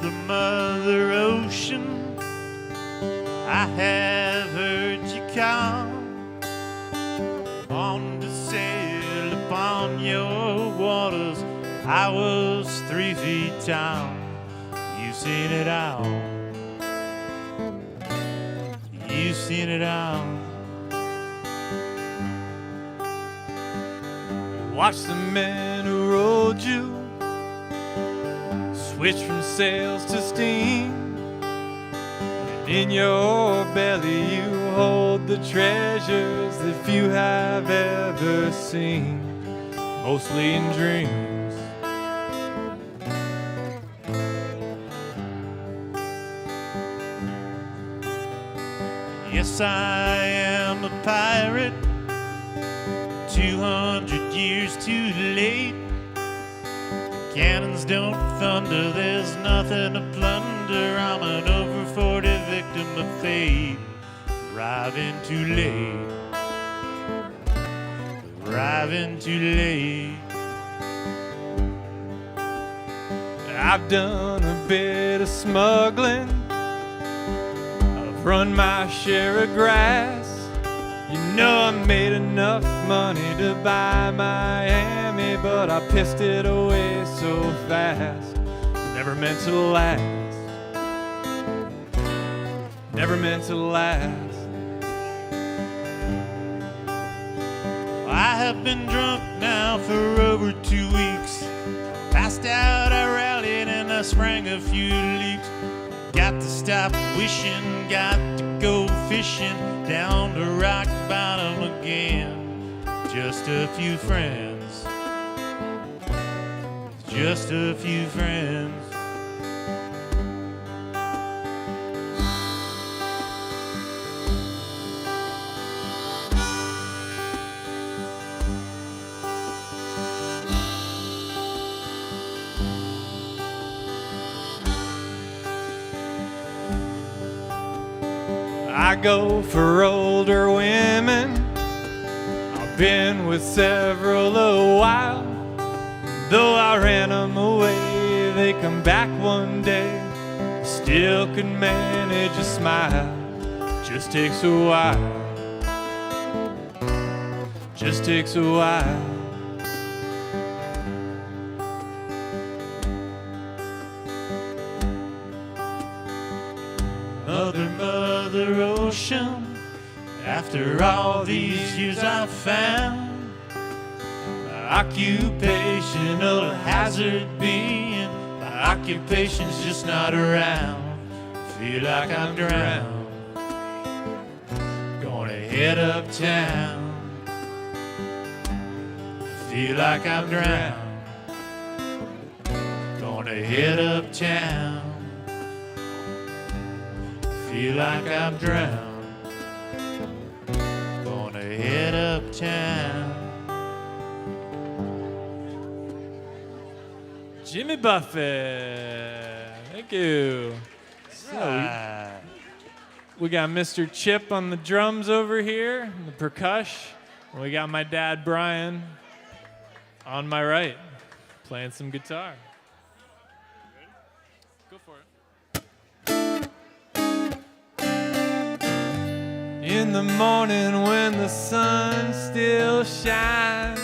Mother Ocean, I have heard you call on to sail upon your waters. I was 3 feet tall. You've seen it all. You've seen it all. Watch the men who rowed you switch from sails to steam. And in your belly you hold the treasures that few have ever seen, mostly in dreams. Yes, I am a pirate, 200 years too late. Cannons don't thunder, there's nothing to plunder. I'm an over 40 victim of fate, arriving too late, arriving too late. I've done a bit of smuggling, I've run my share of grass. You know I made enough money to buy Miami, but I pissed it away so fast. Never meant to last. Never meant to last. I have been drunk now for over 2 weeks. Passed out, I rallied, and I sprang a few leaks. Got to stop wishing, got to go fishing down to rock bottom again. Just a few friends, just a few friends. I go for older women, I've been with several a while. Though I ran them away, they come back one day. Still can manage a smile, just takes a while. Just takes a while. Mother Ocean, after all these years I've found my occupational hazard being my occupation's just not around. Feel like I'm drowned, gonna head uptown. Feel like I'm drowned, gonna head uptown. Feel like I'm drowned, gonna head uptown. Jimmy Buffett, thank you. So we got Mr. Chip on the drums over here, the percussion. We got my dad Brian on my right, playing some guitar. Go for it. In the morning when the sun still shines,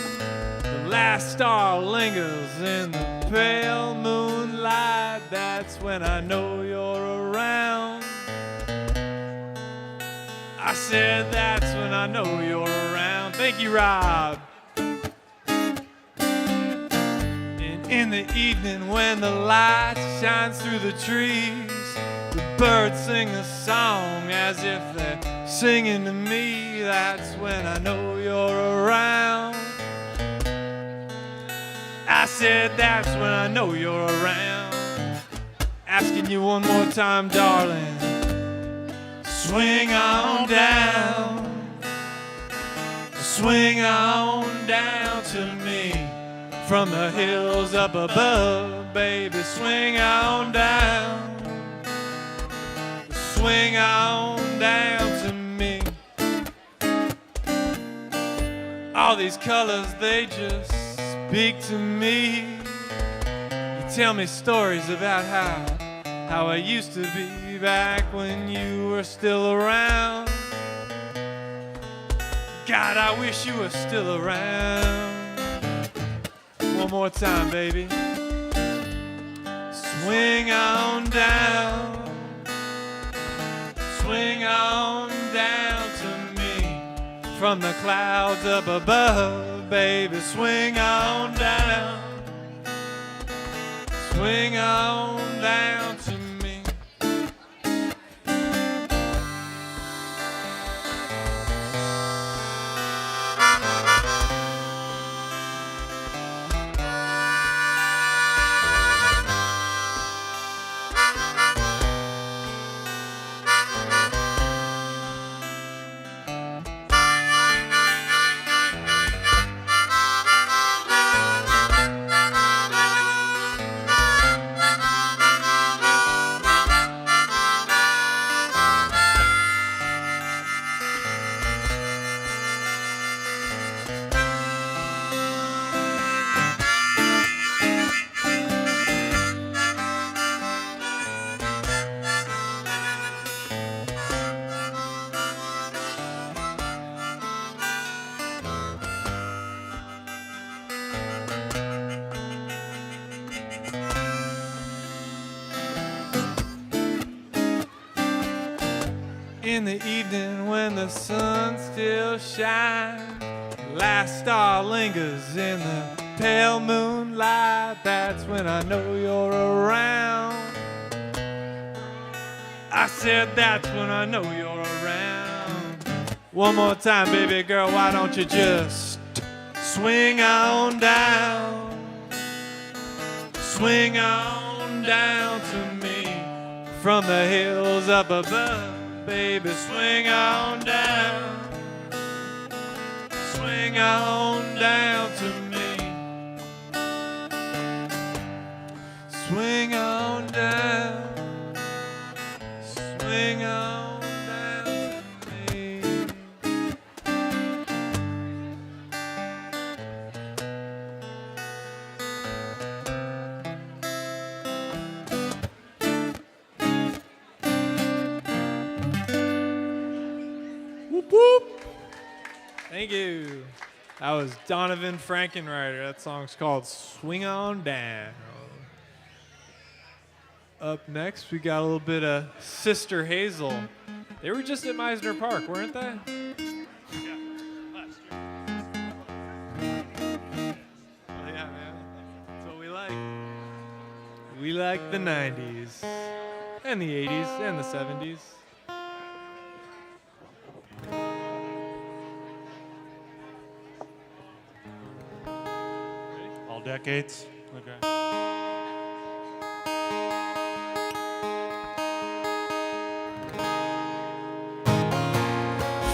the last star lingers in the pale moonlight. That's when I know you're around. I said that's when I know you're around. Thank you, Rob. And in the evening when the light shines through the trees, the birds sing a song as if they're singing to me. That's when I know you're around. I said that's when I know you're around. Asking you one more time, darling. Swing on down. Swing on down to me from the hills up above, baby. Swing on down. Swing on down to me. All these colors, they just speak to me. You tell me stories about how how I used to be back when you were still around. God, I wish you were still around. One more time, baby. Swing on down, swing on down to me from the clouds up above, baby. Swing on down, swing on down to me. In the evening when the sun still shines, last star lingers in the pale moonlight, that's when I know you're around. I said that's when I know you're around. One more time, baby girl, why don't you just swing on down, swing on down to me from the hills up above. Baby, swing on down, swing on down to me. Swing on down, swing on down to me. Whoop, whoop. Thank you. That was Donovan Frankenreiter. That song's called Swing On Down. Up next, we got a little bit of Sister Hazel. They were just at Meisner Park, weren't they? Yeah, last year. Oh, yeah, man. That's what we like. We like the 90s, and the 80s, and the 70s. All decades. Okay.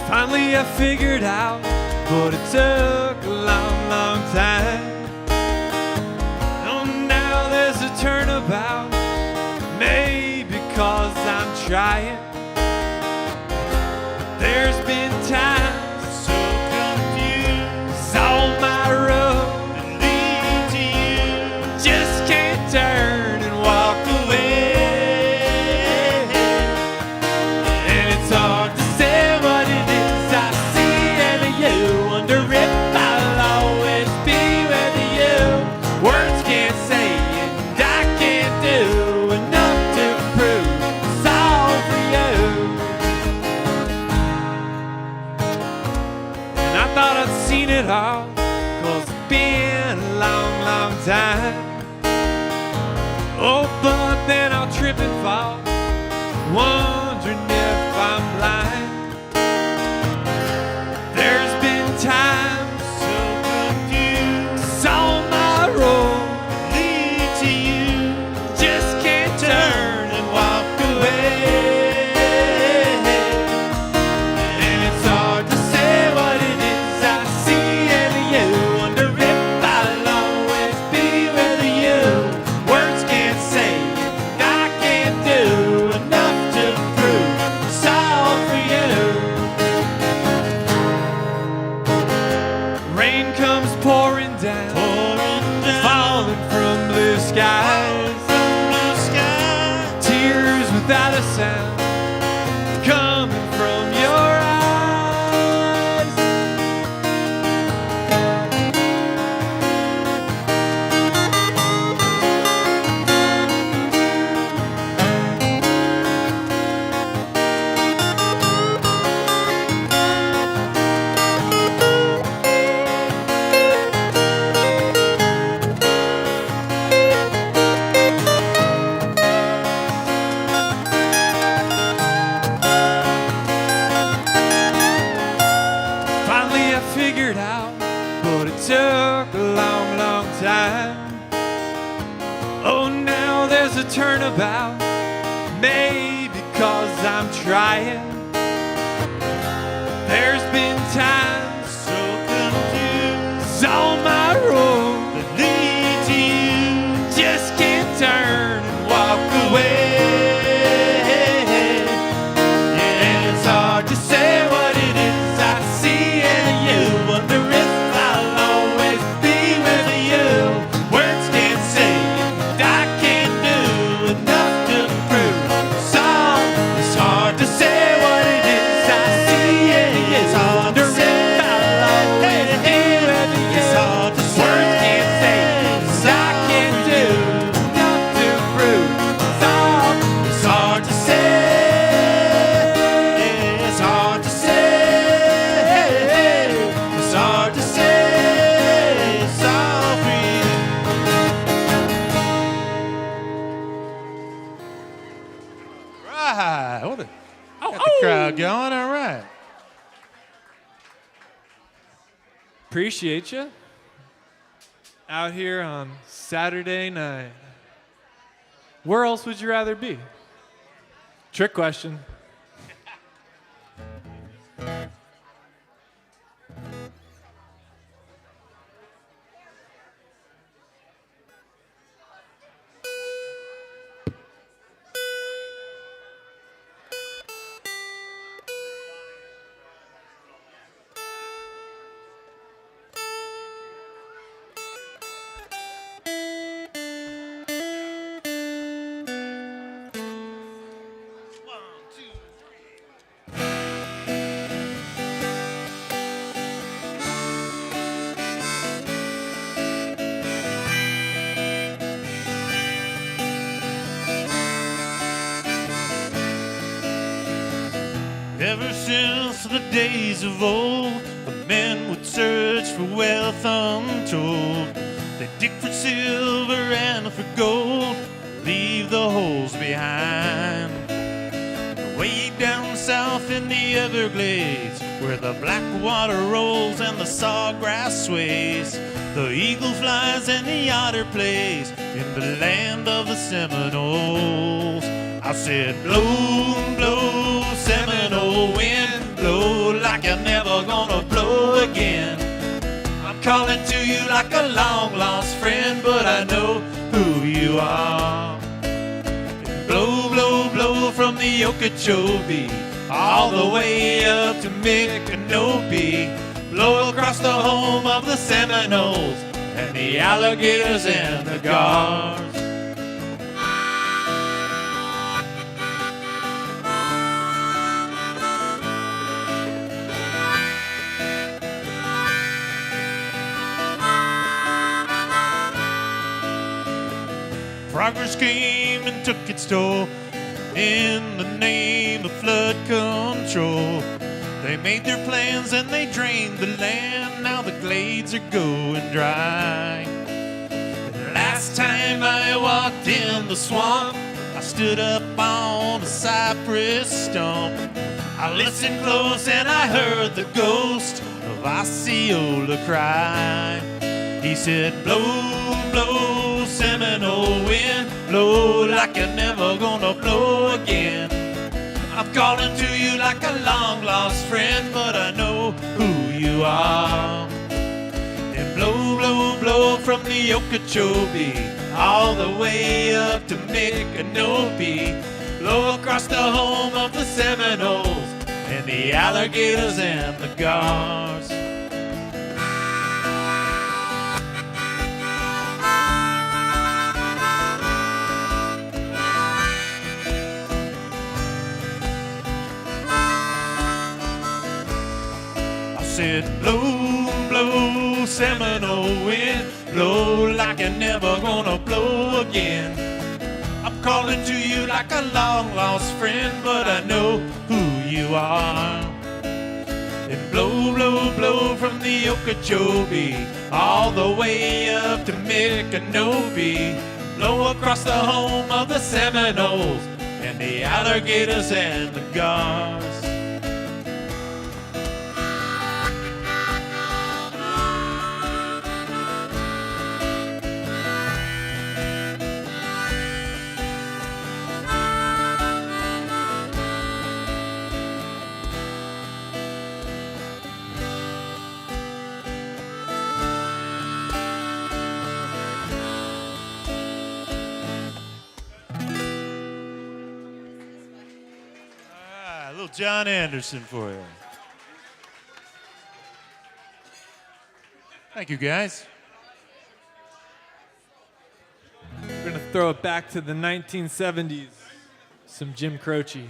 Finally I figured out, but it took a long, long time. Oh, now there's a turnabout, maybe because I'm trying. There's been times So confused. on my road, And lead to you. just can't turn and walk away. And it's hard to say what it is I see in you. Wonder if I'll always be with you. Words can't say and I can't do enough to prove it's all for you. without a sound coming from your eyes. Figured out, but it took a long, long time. Oh, now there's a turnabout, maybe 'cause I'm trying. There's been times so confused on my road that lead to you, just can't turn and walk away. And it's hard to say what it is I see in you. Wonder if I'll always be with you. Words can't say and I can't do enough to prove. So it's hard to say what it is I see in you. It's hard to say I'll always be with you. It's hard to say. Words can't say and I can't do enough to prove. So it's hard to say. It's hard to say. It's hard to say. It's all for you. Right. What a, got the crowd going. All right. Appreciate you. Out here on Saturday night. Where else would you rather be? Trick question. Ever since the days of old, the men would search for wealth untold. They'd dig for silver and for gold, leave the holes behind. Way down south in the Everglades, where the black water rolls and the sawgrass sways, the eagle flies and the otter plays in the land of the Seminoles. I said, blow, blow, Seminole wind, blow like you're never gonna blow again. I'm calling to you like a long-lost friend, but I know who you are. Blow, blow, blow from the Okeechobee all the way up to Micanopy. Blow across the home of the Seminoles and the alligators and the gars. Progress came and took its toll in the name of flood control. They made their plans and they drained the land. Now the glades are going dry. The last time I walked in the swamp, I stood up on a cypress stump. I listened close and I heard the ghost of Osceola cry. He said, blow, blow, Seminole wind, blow like you're never gonna blow again. I'm calling to you like a long-lost friend, but I know who you are. And blow, blow, blow from the Okeechobee all the way up to Micanopy. Blow across the home of the Seminoles and the alligators and the gars. said, blow, blow, Seminole wind, blow like you're never gonna blow again. I'm calling to you like a long-lost friend, but I know who you are. And blow, blow, blow from the Okeechobee all the way up to Micanopy. Blow across the home of the Seminoles and the alligators and the gars. John Anderson for you. Thank you, guys. We're going to throw it back to the 1970s. Some Jim Croce.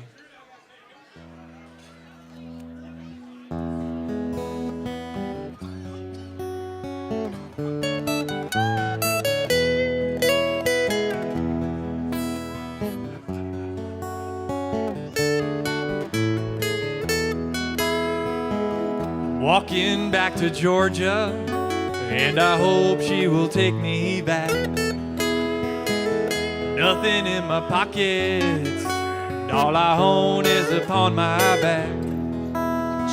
Walking back to Georgia, and I hope she will take me back. Nothing in my pockets, and all I own is upon my back.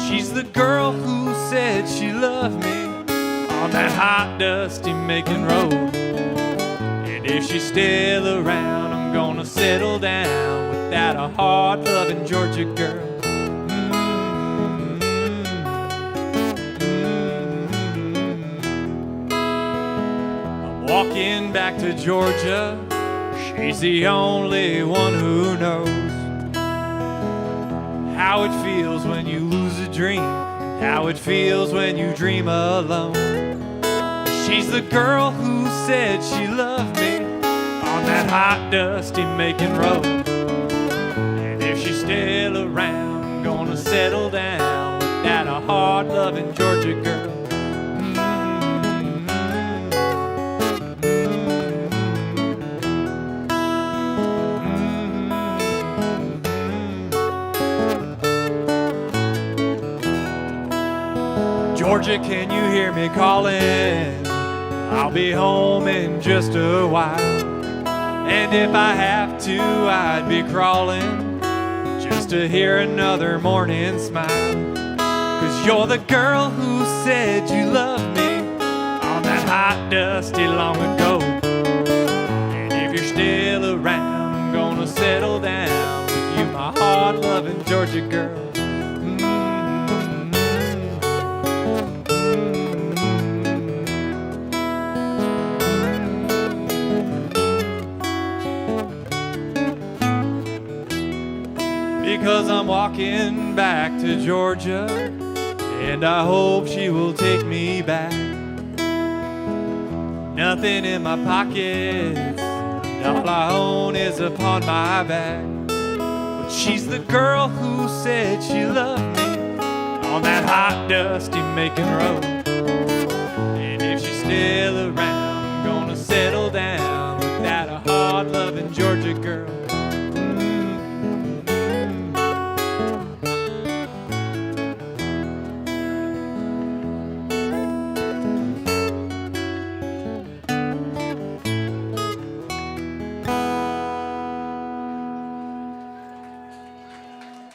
She's the girl who said she loved me on that hot, dusty Macon road. And if she's still around, I'm gonna settle down without a hard-loving Georgia girl. Walking back to Georgia, she's the only one who knows how it feels when you lose a dream, how it feels when you dream alone. She's the girl who said she loved me on that hot, dusty Macon road. And if she's still around, I'm gonna settle down without a hard-loving Georgia girl. Georgia, can you hear me calling? I'll be home in just a while. And if I have to, I'd be crawling just to hear another morning smile. 'Cause you're the girl who said you loved me on that hot, dusty long ago. And if you're still around, I'm gonna settle down with you, my hard-loving Georgia girl. Because I'm walking back to Georgia, and I hope she will take me back. Nothing in my pockets, all I own is upon my back. But she's the girl who said she loved me on that hot, dusty Macon road. And if she's still around, I'm gonna settle down without a hard-loving Georgia girl.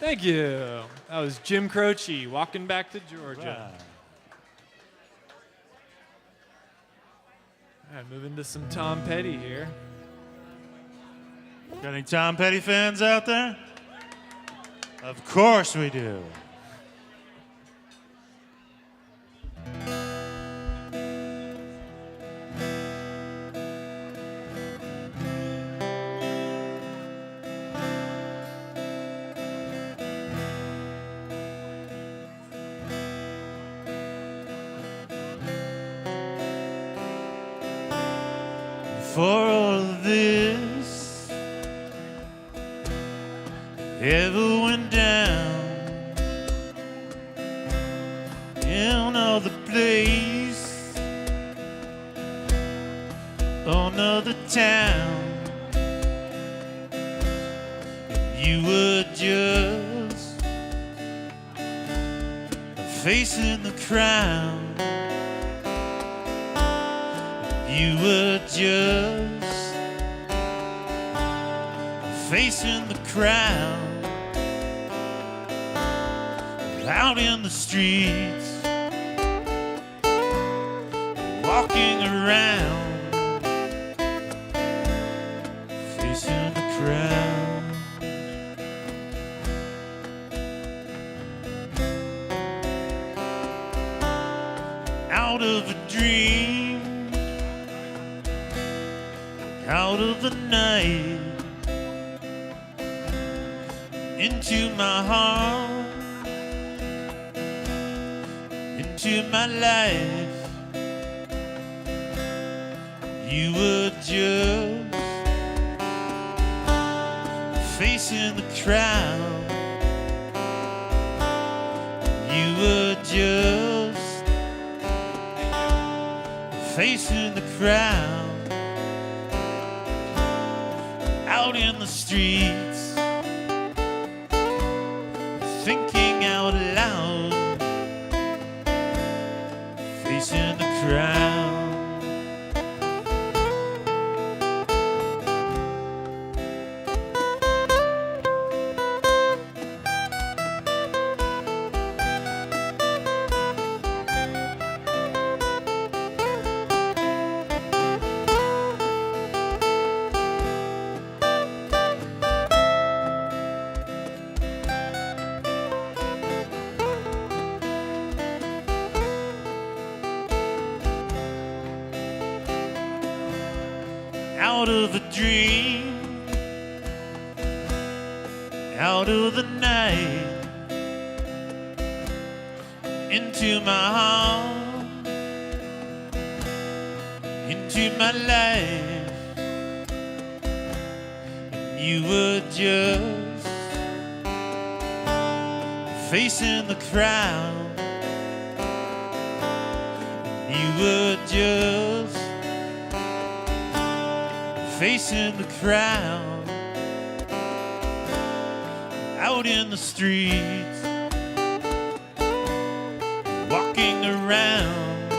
Thank you. That was Jim Croce, Walking Back to Georgia. All right, moving to some Tom Petty here. Got any Tom Petty fans out there? Of course we do. For all of this ever went down in town. You were just facing the crowd. You were just facing the crowd. Out in the streets, walking around, facing the crowd. Out of a dream, out of the night, into my heart, into my life. You were just facing the crowd. You were just facing the crowd. Out in the streets, thinking out loud, facing the crowd. Out of a dream, out of the night, into my heart, into my life. And you were just facing the crowd. And you were just facing the crowd. Out in the streets, walking around,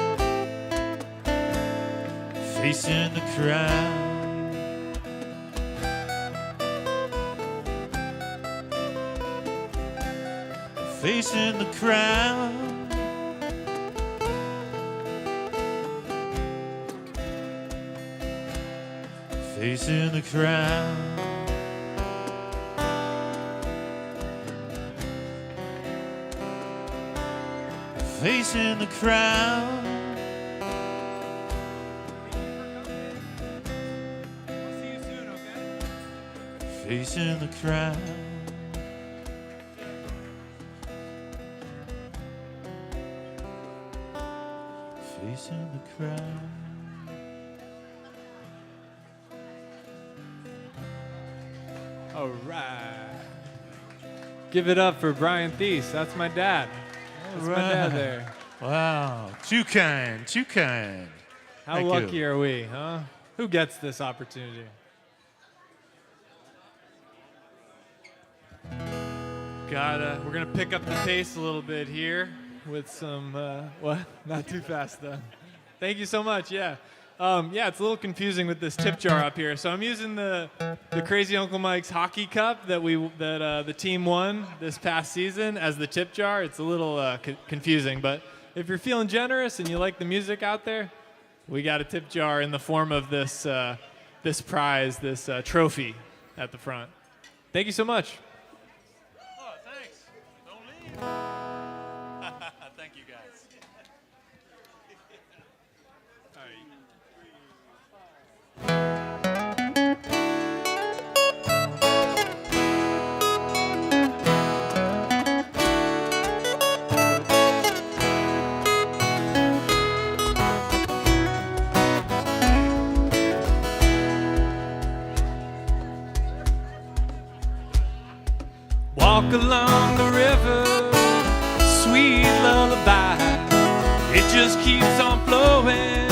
facing the crowd. Facing the crowd. Facing the crowd. Facing the crowd. I'll see you soon, okay? Facing the crowd. Facing the crowd. All right. Give it up for Brian Theise. That's my dad. That's my dad there. Wow. Too kind. Too kind. How Thank lucky you. are we, huh? Who gets this opportunity? We're gonna pick up the pace a little bit here with some, what? Not too fast though. Thank you so much, yeah. It's a little confusing with this tip jar up here. So I'm using the Crazy Uncle Mike's hockey cup that the team won this past season as the tip jar. It's a little confusing, but if you're feeling generous and you like the music out there, we got a tip jar in the form of this prize, this trophy at the front. Thank you so much. Oh, thanks. Don't leave. Thank you, guys. Walk along the river, sweet lullaby. It just keeps on flowing.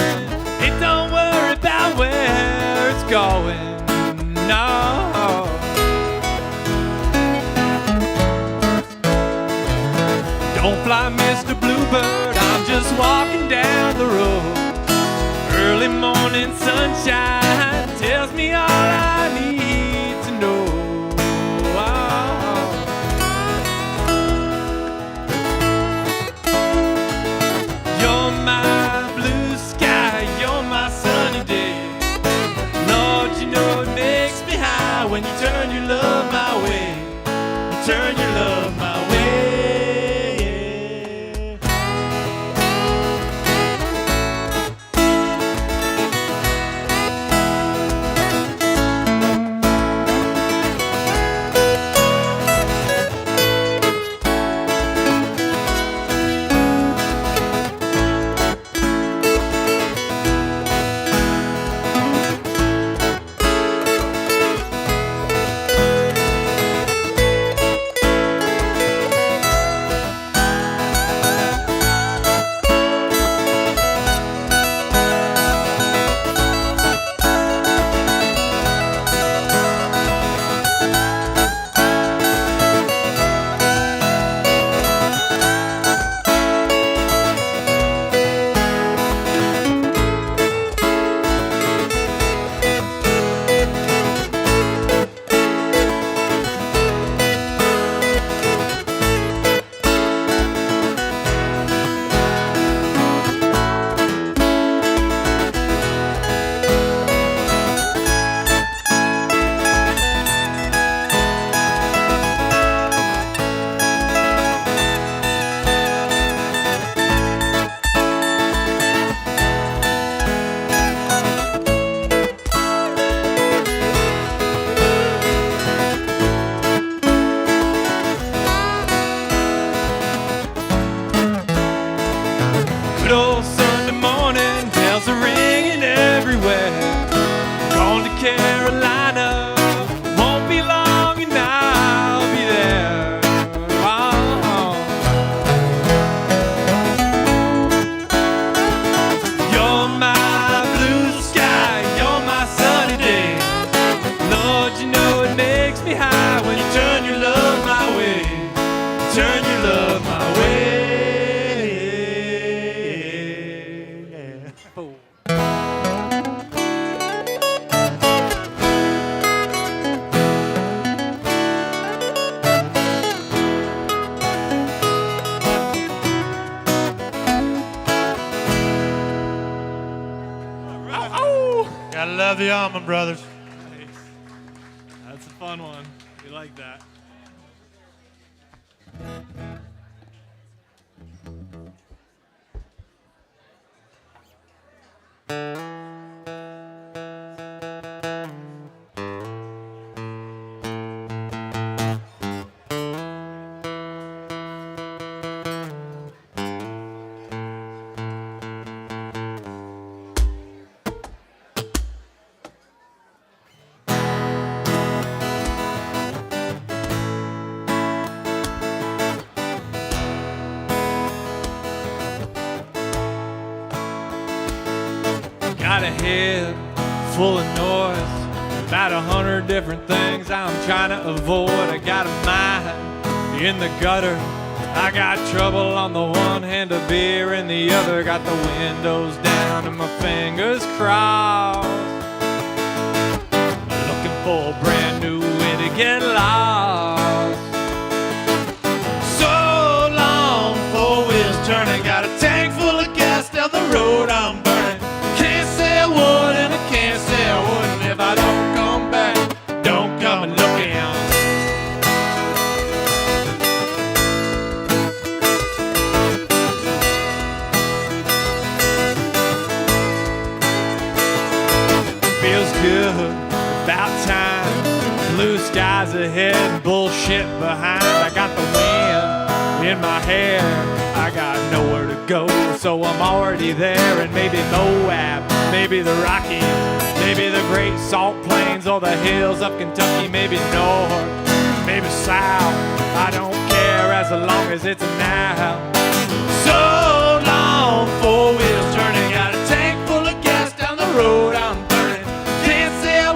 It don't worry about where it's going. No. Don't fly, Mr. Bluebird, I'm just walking down the road. Early morning sunshine tells me all I need to know. You're my blue sky, you're my sunny day. Lord, you know it makes me high when you turn your love my way. You turn your love my way. Good old Sunday morning, bells are ringing everywhere. Going to Carolina, won't be long and I'll be there. Oh. You're my blue sky, you're my sunny day. Lord, you know it makes me high when you turn your love my way. Turn your love my way. Gotta love the Allman Brothers. Nice. That's a fun one. We like that. Got a head full of noise, about 100 different things I'm trying to avoid. I got a mind in the gutter, I got trouble on the one hand, a beer in the other. Got the windows down and my fingers crossed, looking for a brand new way to get lost. So long, four wheels turning, got a tank full of gas down the road I'm burning. Can't say I would and I can't say I wouldn't if I don't come back. Don't come and look in. Feels good, about time. Blue skies ahead and bullshit behind. I got the wind in my hair, I got nowhere to go, so I'm already there. And maybe Moab, maybe the Rockies, maybe the Great Salt Plains or the hills of Kentucky, maybe north, maybe south. I don't care as long as it's now. So long, four wheels turning, got a tank full of gas down the road I'm burning. Can't say I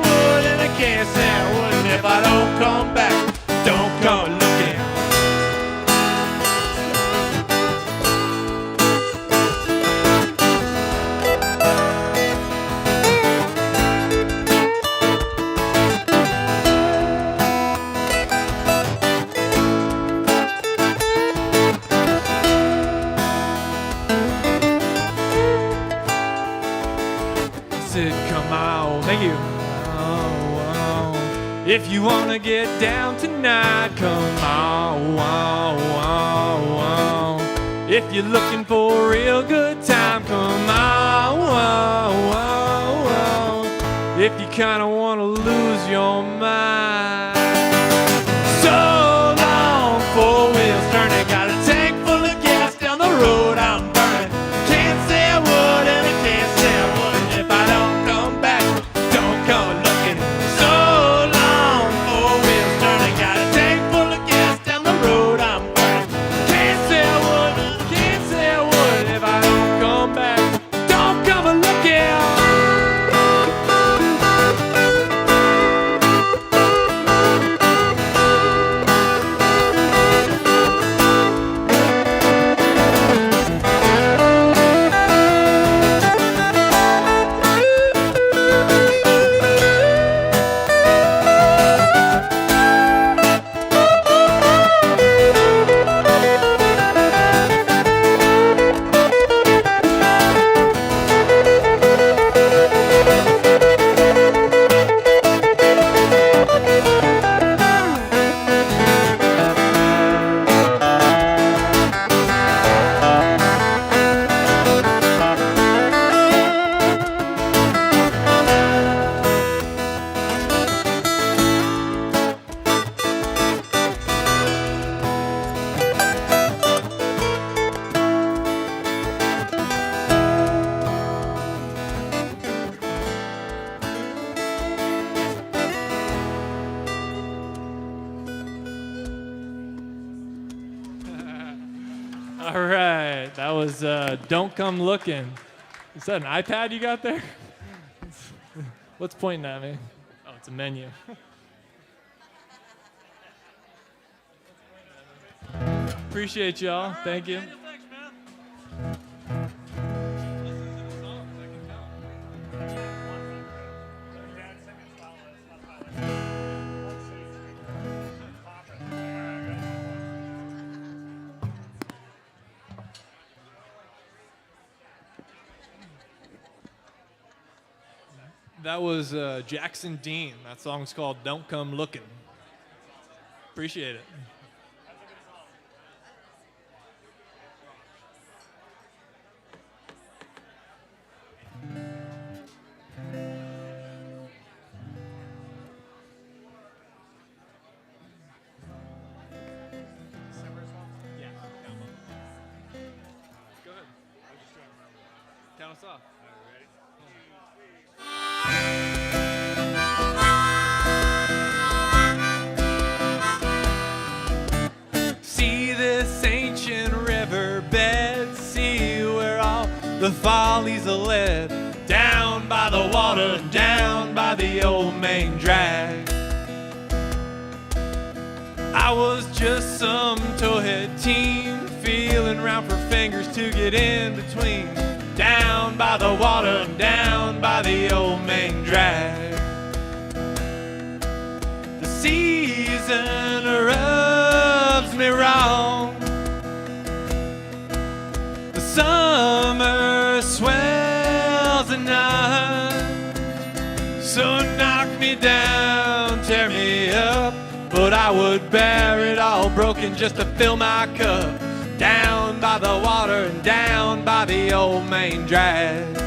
If you wanna get down tonight, come on. If you're looking for a real good time, come on. If you kinda wanna lose your mind. So long, four wheels turning, got a tank full of gas down the road I'm burning. Can't say I would and I can't say I wouldn't if I don't come back, don't come looking. So long, four wheels turning, got a tank full of gas down the road I'm burning. Can't say I would if I don't come back, don't come a looking. All right, that was Don't Come Looking. Is that an iPad you got there? What's pointing at me? Oh, it's a menu. Appreciate y'all. Thank you. That was Jackson Dean. That song's called Don't Come Looking. Appreciate it. Go ahead. Count us off. See this ancient riverbed, see where all the follies are led, down by the water, down by the old main drag. I was just some towhead teen, feeling around for fingers to get in between, down by the water, down by the old main drag. The season rubs me wrong, the summer swells the night, so knock me down, tear me up, but I would bear it all broken just to fill my cup, down by the water and down by the old main drag.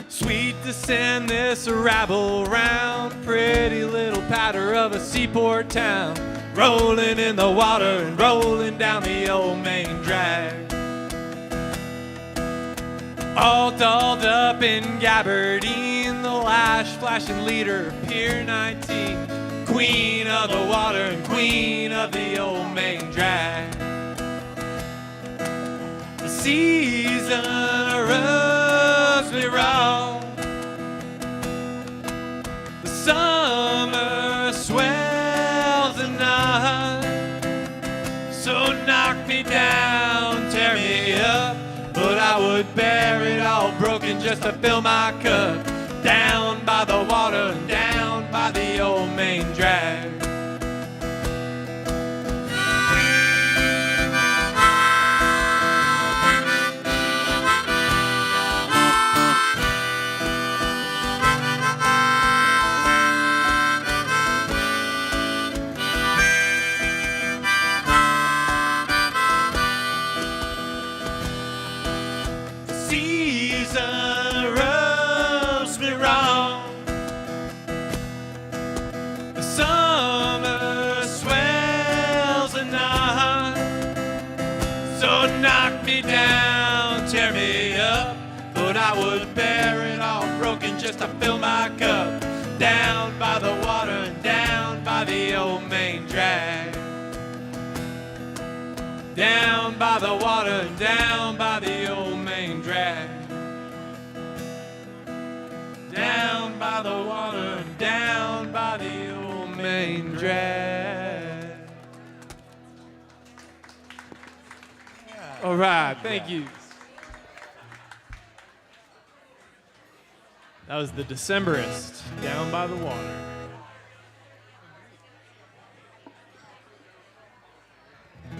Sweet to send this rabble round, pretty little patter of a seaport town, rolling in the water and rolling down the old main drag. All dolled up in gabardine, the lash flashing leader of Pier 19, queen of the water and queen of the old main drag. The season rubs me wrong, the summer swells the night, so knock me down, tear me up, but I would bear it all broken just to fill my cup, down by the water and down by the old main drag. reason rubs me wrong. The summer swells and not, So knock me down, tear me up, but I would bear it all broken just to fill my cup. Down by the water and down by the old main drag. Down by the water and down by the old main drag. Down by the water and down by the old main drag. all right, thank you. That was the Decemberist, Down by the Water.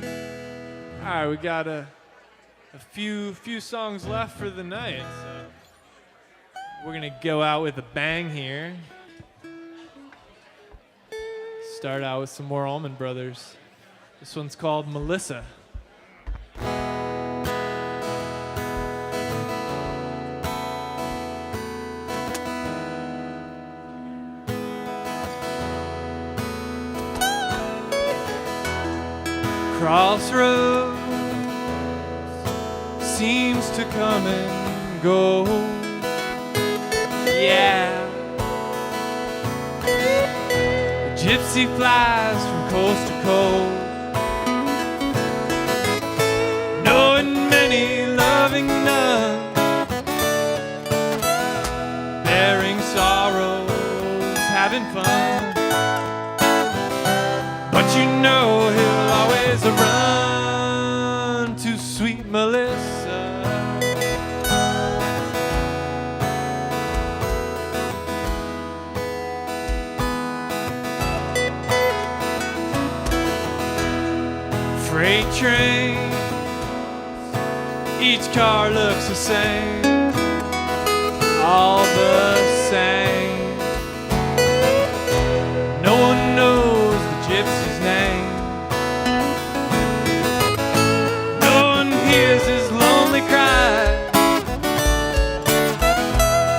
All right, we got a few songs left for the night, so we're gonna go out with a bang here. Start out with some more Allman Brothers. This one's called Melissa. Crossroads seems to come and go. Yeah. The gypsy flies from coast to coast, knowing many, loving none, bearing sorrows, having fun. But you know he'll always run to sweet Melissa. Freight trains, each car looks the same, all the same. No one knows the gypsy's name. No one hears his lonely cry.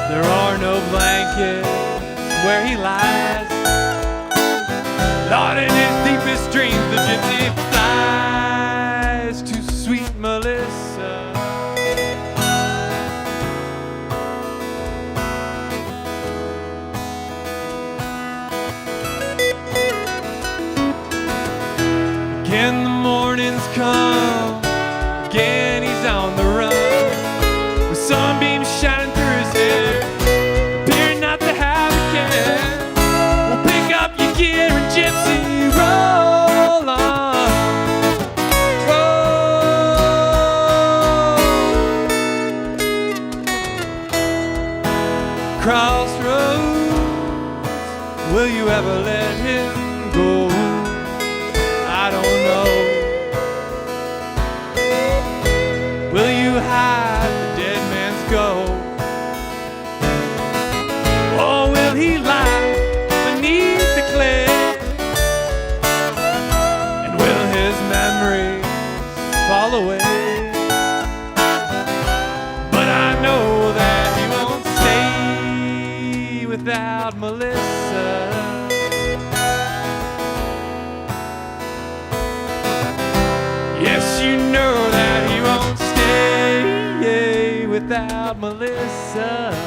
There are no blankets where he lies. Lord, in his deepest dreams, the gypsy flies to sweet Melissa. Again the morning's come, again he's on the run, with sunbeams shining through his hair, appearing not to have a care. Well, pick up your gear and gypsy, roll on, roll. Crossroads, will you ever let him go? I don't know. Will you hide the dead man's ghost? Or will he lie beneath the clay? And will his memories fall away? But I know that he won't stay without Melissa. Yes, you know that he won't stay without Melissa.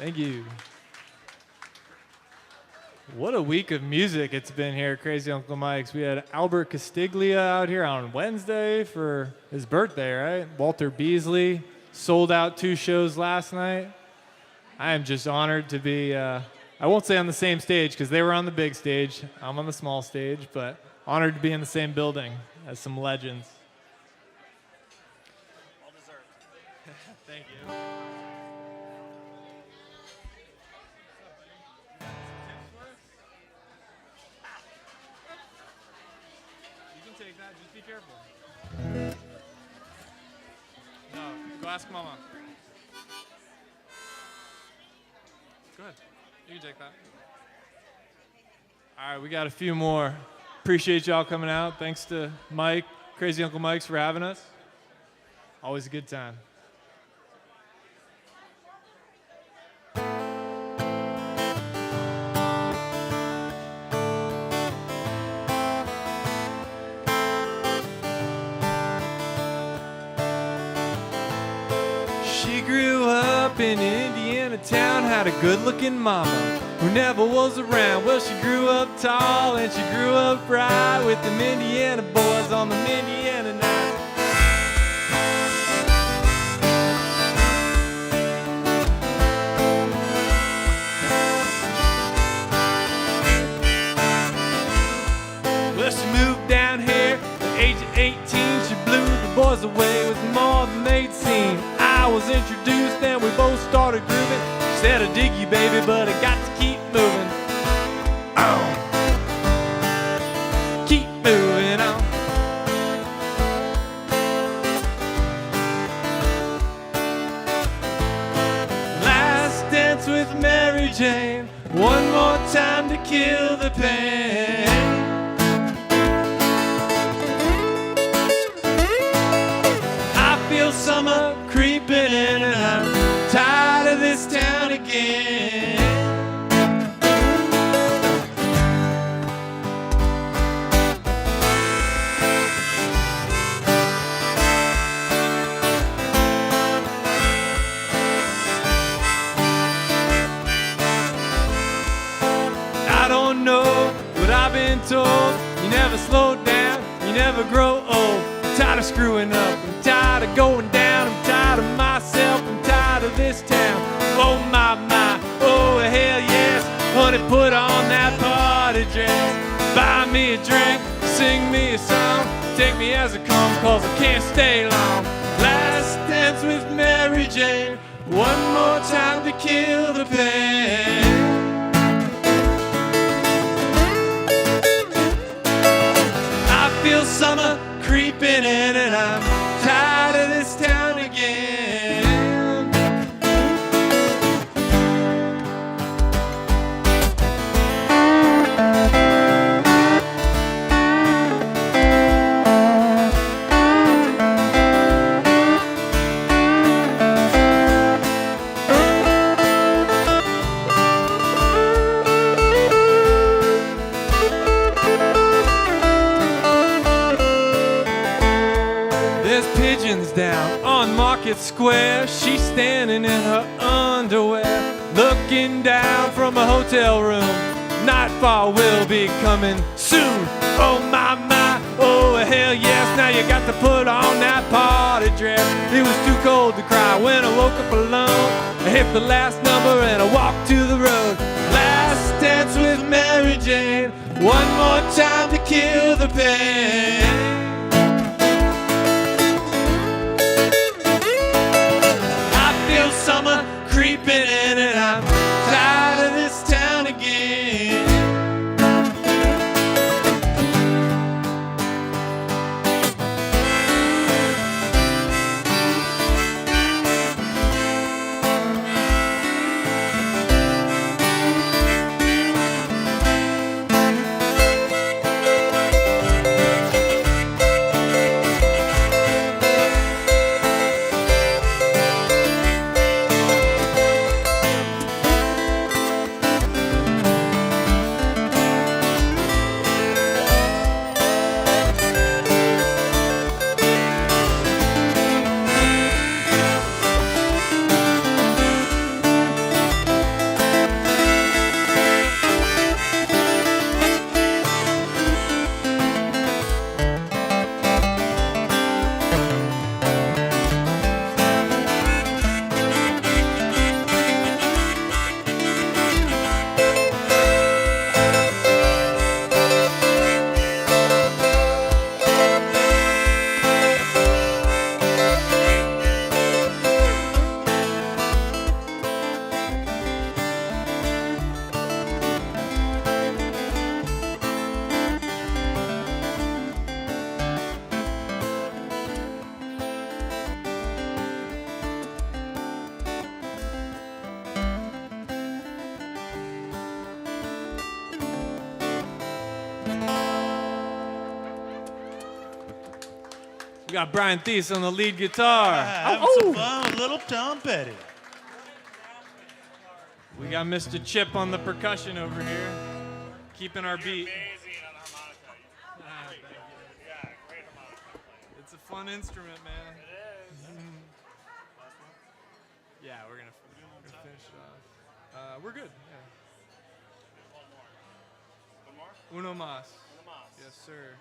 Thank you. What a week of music it's been here at Crazy Uncle Mike's. We had Albert Castiglia out here on Wednesday for his birthday, right? Walter Beasley sold out 2 shows last night. I am just honored to be, I won't say on the same stage because they were on the big stage. I'm on the small stage, but honored to be in the same building as some legends. All deserved. Thank you. You can take that, just be careful. No, go ask Mama. Go ahead, you can take that. All right, we got a few more. Appreciate y'all coming out. Thanks to Mike, Crazy Uncle Mike's, for having us. Always a good time. She grew up in Indiana town, had a good-looking mama who never was around. Well, she grew up tall and she grew up bright with them Indiana boys on them Indiana nights. Well, she moved down here at the age of 18. She blew the boys away with more than they'd seen. I was introduced and we both started grooving. She said, I dig you, baby, but I got to keep moving. Oh. Keep moving on. Last dance with Mary Jane. One more time to kill the pain. Summer creeping in and I'm tired of this town again. I don't know what I've been told. You never slow down, you never grow old. I'm tired of screwing up, I'm tired of going down, I'm tired of myself, I'm tired of this town. Oh my, oh hell yes. Honey, put on that party dress. Buy me a drink, sing me a song. Take me as I come, cause I can't stay long. Last dance with Mary Jane. One more time to kill the pain. I feel summer creeping in and I'm tired of this town again. Down on Market Square, she's standing in her underwear, looking down from a hotel room. Nightfall will be coming soon. Oh my, oh hell yes. Now you got to put on that party dress. It was too cold to cry when I woke up alone. I hit the last number and I walked to the road. Last dance with Mary Jane. One more time to kill the pain. Summer creeping in and I'm tired of this town again. got Brian Theise on the lead guitar. Having some fun with little Tom Petty. We got Mr. Chip on the percussion over here, keeping our beat. It's a fun instrument, man. Yeah, we're gonna finish off. We're good. Yeah. Uno mas. Yes, sir.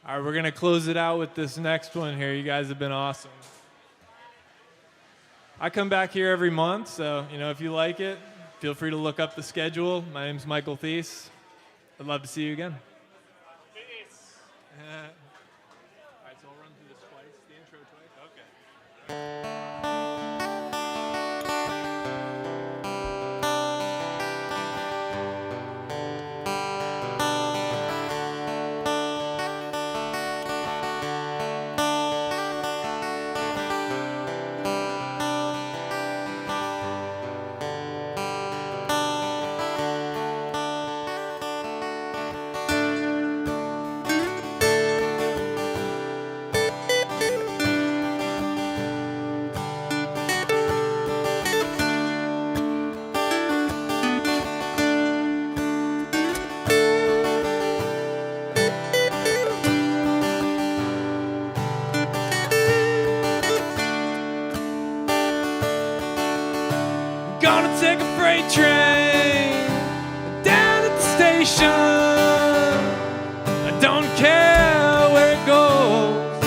All right, we're gonna close it out with this next one here. You guys have been awesome. I come back here every month, so if you like it, feel free to look up the schedule. My name's Michael Theise. I'd love to see you again. Peace. All right, so I'll run through this twice, the intro twice. Okay. Gonna take a freight train down at the station. I don't care where it goes.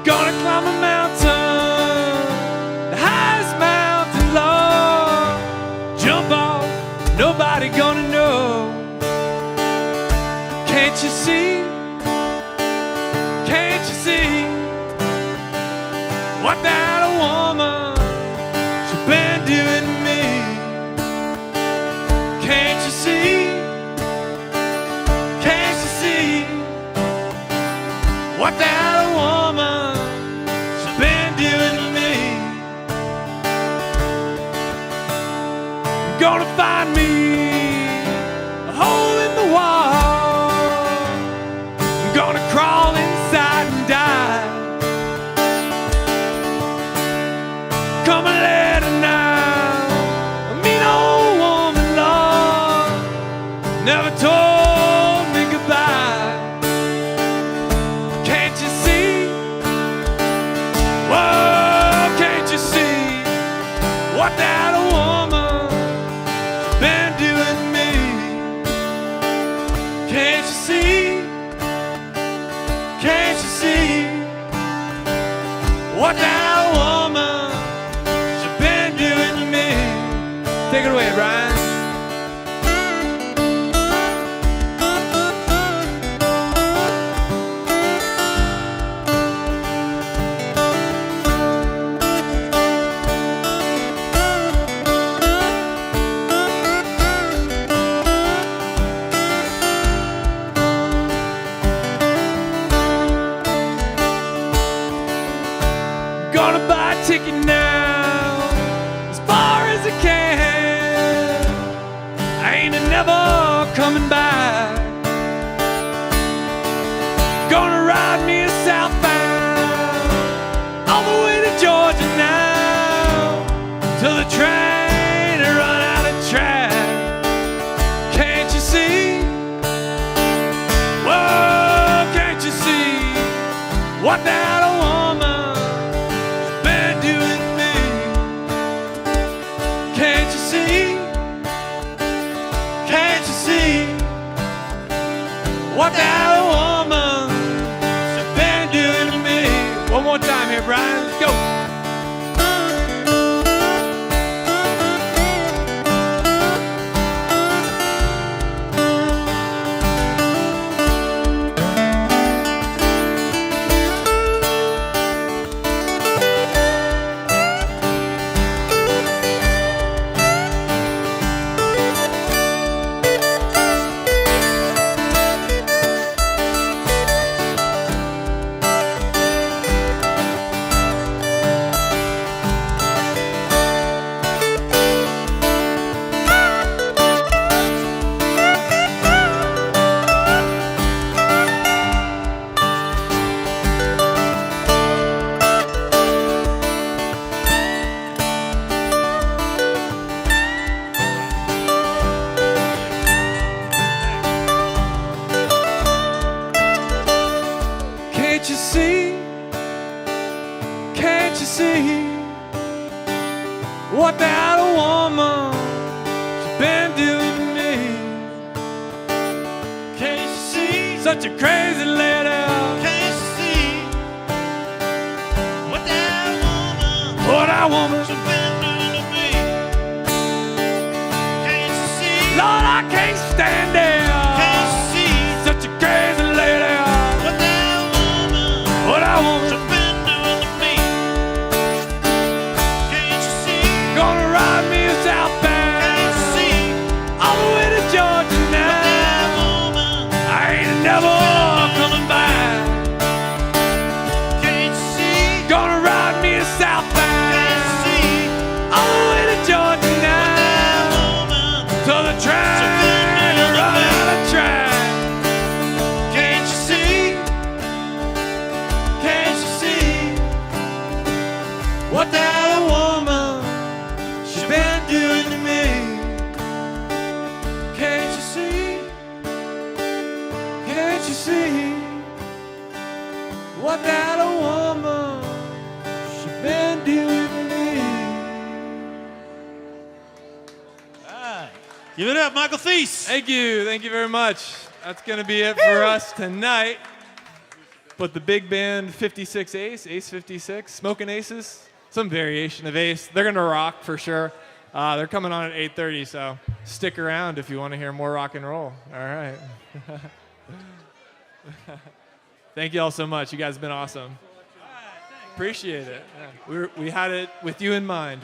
Gonna climb a mountain, the highest mountain low. Jump off, nobody gonna know. Can't you see? Can't you see what that woman been doing to me? Can't you see? Can't you see what that woman she's been doing to me? You're gonna find me a hole in the wall. I'm gonna crawl inside and die. Come and let her now, a mean old woman, Lord, never told me goodbye. Can't you see? Whoa, can't you see what that woman's been doing to me? Can't you see? Can't you see what that woman doing to me? Take it away, Brian. Gonna buy a ticket now, as far as I can. I ain't never coming back. Gonna ride me a southbound all the way to Georgia now, till the train run out of track. Can't you see? Whoa, can't you see what that woman's been doing to me? Can't you see? Can't you see what that woman's been doing to me? One more time here, Brian. Let's go. What that woman she been doing to me? Can't you see? Such a crazy lady. Can't you see what that woman she been doing to me? Can't you see? Lord, I can't stand it. Can't you see Such a crazy lady. what that woman she been doing to me? Can't you see? Gonna ride me southbound. Can't you see All the way to Georgia what now. that woman I ain't never coming back. can't you see? Gonna ride me southbound. Can't you see All the way to Georgia now. that woman Till the train run out of track. can't you see? Can't you see what that woman she been doing to me? Can't you see? Can't you see what that woman she been doing to me? Give it up, Michael Theise. Thank you very much. That's gonna be it for us tonight. But the big band 56 Ace 56, Smoking Aces, some variation of Ace. They're gonna rock for sure. They're coming on at 8:30, so stick around if you want to hear more rock and roll. All right. Thank you all so much. You guys have been awesome. Appreciate it. Yeah. We had it with you in mind.